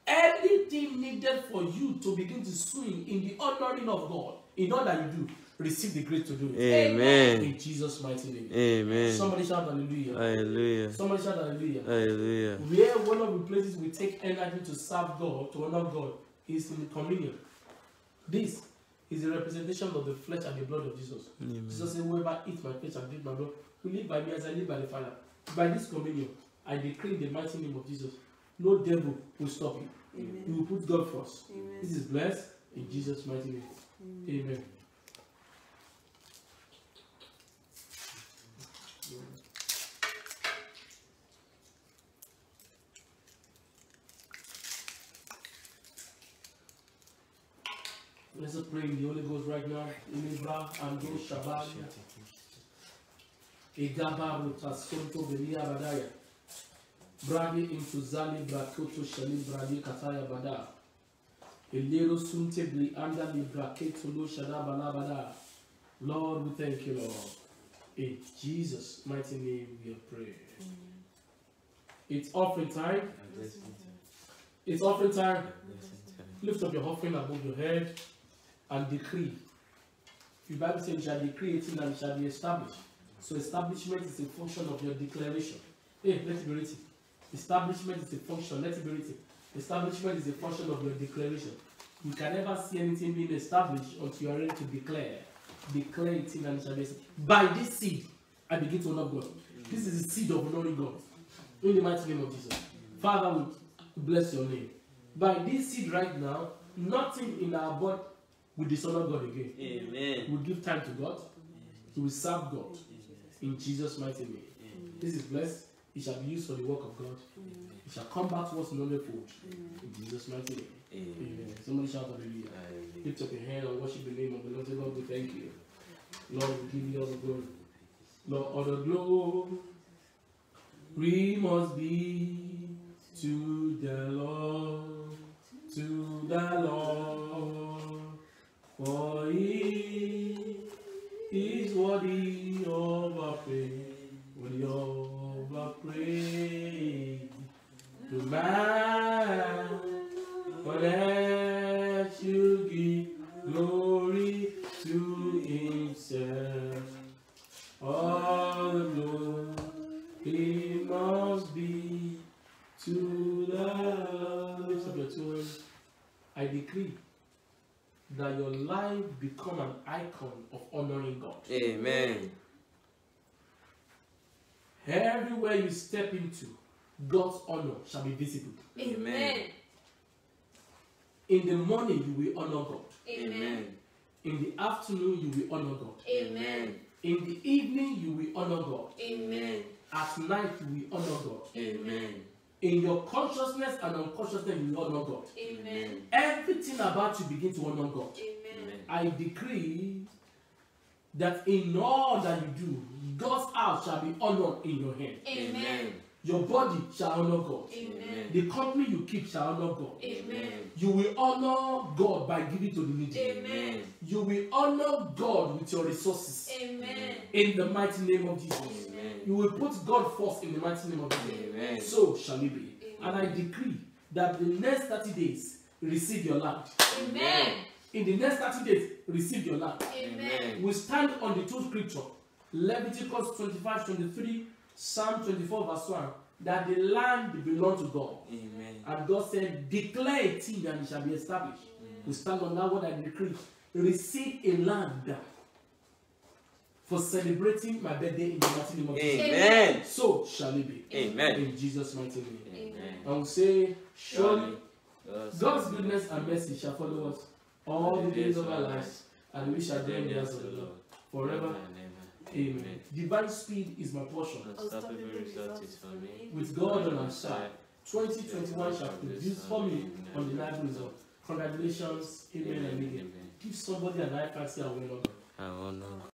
Everything needed for you to begin to swing in the honoring of God, in all that you do, receive the grace to do it. Amen. In Jesus' mighty name. Amen. Somebody shout hallelujah. Hallelujah. Somebody shout hallelujah. Hallelujah. Where one of the places we take energy to serve God, to honor God, is in communion. This is a representation of the flesh and the blood of Jesus. Amen. Jesus said, whoever eats my flesh and drinks my blood will live by me as I live by the Father. By this communion, I decree in the mighty name of Jesus, no devil will stop you. Amen. You will put God first. Amen. This is blessed in Jesus' mighty name. Amen. Let's pray in the Holy Ghost right now. Ilibra ando shabaya. Egaba rotasonto belia badaya. Bradi intuzali brakoto shali bradi kataya bada. Elero sunte bli anda libra ketolo shadabala bada. Lord, we thank you, Lord. In Jesus' mighty name we pray. It's offering time. It's offering time. Lift up your offering above your head and decree. The Bible says you shall decree a thing and it shall be established. So establishment is a function of your declaration. Hey, let it be written. Establishment is a function, let it be written. Establishment is a function of your declaration. You can never see anything being established until you are ready to declare. Declare it and it shall be established. By this seed, I begin to honor God. This is the seed of honoring God. In the mighty name of Jesus. Father, we bless your name. By this seed right now, nothing in our body will dishonor God again. Amen. We will give time to God. We will serve God. In Jesus' mighty name. This is blessed. It shall be used for the work of God. It shall come back to us in hundredfold. In Jesus' mighty name. Amen. Somebody shout hallelujah. Lift up your hand and worship the name of the Lord. Say, Lord, we thank you. Lord, we give you all the glory. Lord, all the glory must be to the Lord. To the Lord. For he is worthy of our praise. Worthy of our praise. To man, but let you give glory to himself. All the glory must be to the Lord. Lift up your two hands. I decree that your life become an icon of honoring God. Amen. Everywhere you step into, God's honor shall be visible. Amen. In the morning, you will honor God. Amen. In the afternoon, you will honor God. Amen. In the evening, you will honor God. Amen. At night, you will honor God. Amen. In your consciousness and unconsciousness, you will honor God. Amen. Everything about you begin to honor God. Amen. I decree that in all that you do, God's house shall be honored in your hand. Amen. Your body shall honor God. Amen. The company you keep shall honor God. Amen. You will honor God by giving to the needy. Amen. You will honor God with your resources. Amen. In the mighty name of Jesus. Amen. You will put God first in the mighty name of Jesus. Amen. So shall it be. Amen. And I decree that the next 30 days, receive your land. Amen. In the next 30 days, receive your land. Amen. We stand on the two scripture, Leviticus 25:23, Psalm 24 verse 1, that the land belongs to God. Amen. And God said, declare a thing and it shall be established. We stand on that word and decree. Receive a land for celebrating my birthday in the mighty name of Jesus. Amen. So shall it be. Amen. In Jesus' mighty name. Amen. I will say, surely God's God's goodness and mercy shall follow us all the days of our lives, and we shall dwell in the house of the Lord forever. Amen. Divine speed is my portion. Unstoppable resources for me. With God on our side, 2021 shall produce for me undeniable result. Congratulations. Amen and amen. Give somebody an eye fancy and well done. I honor.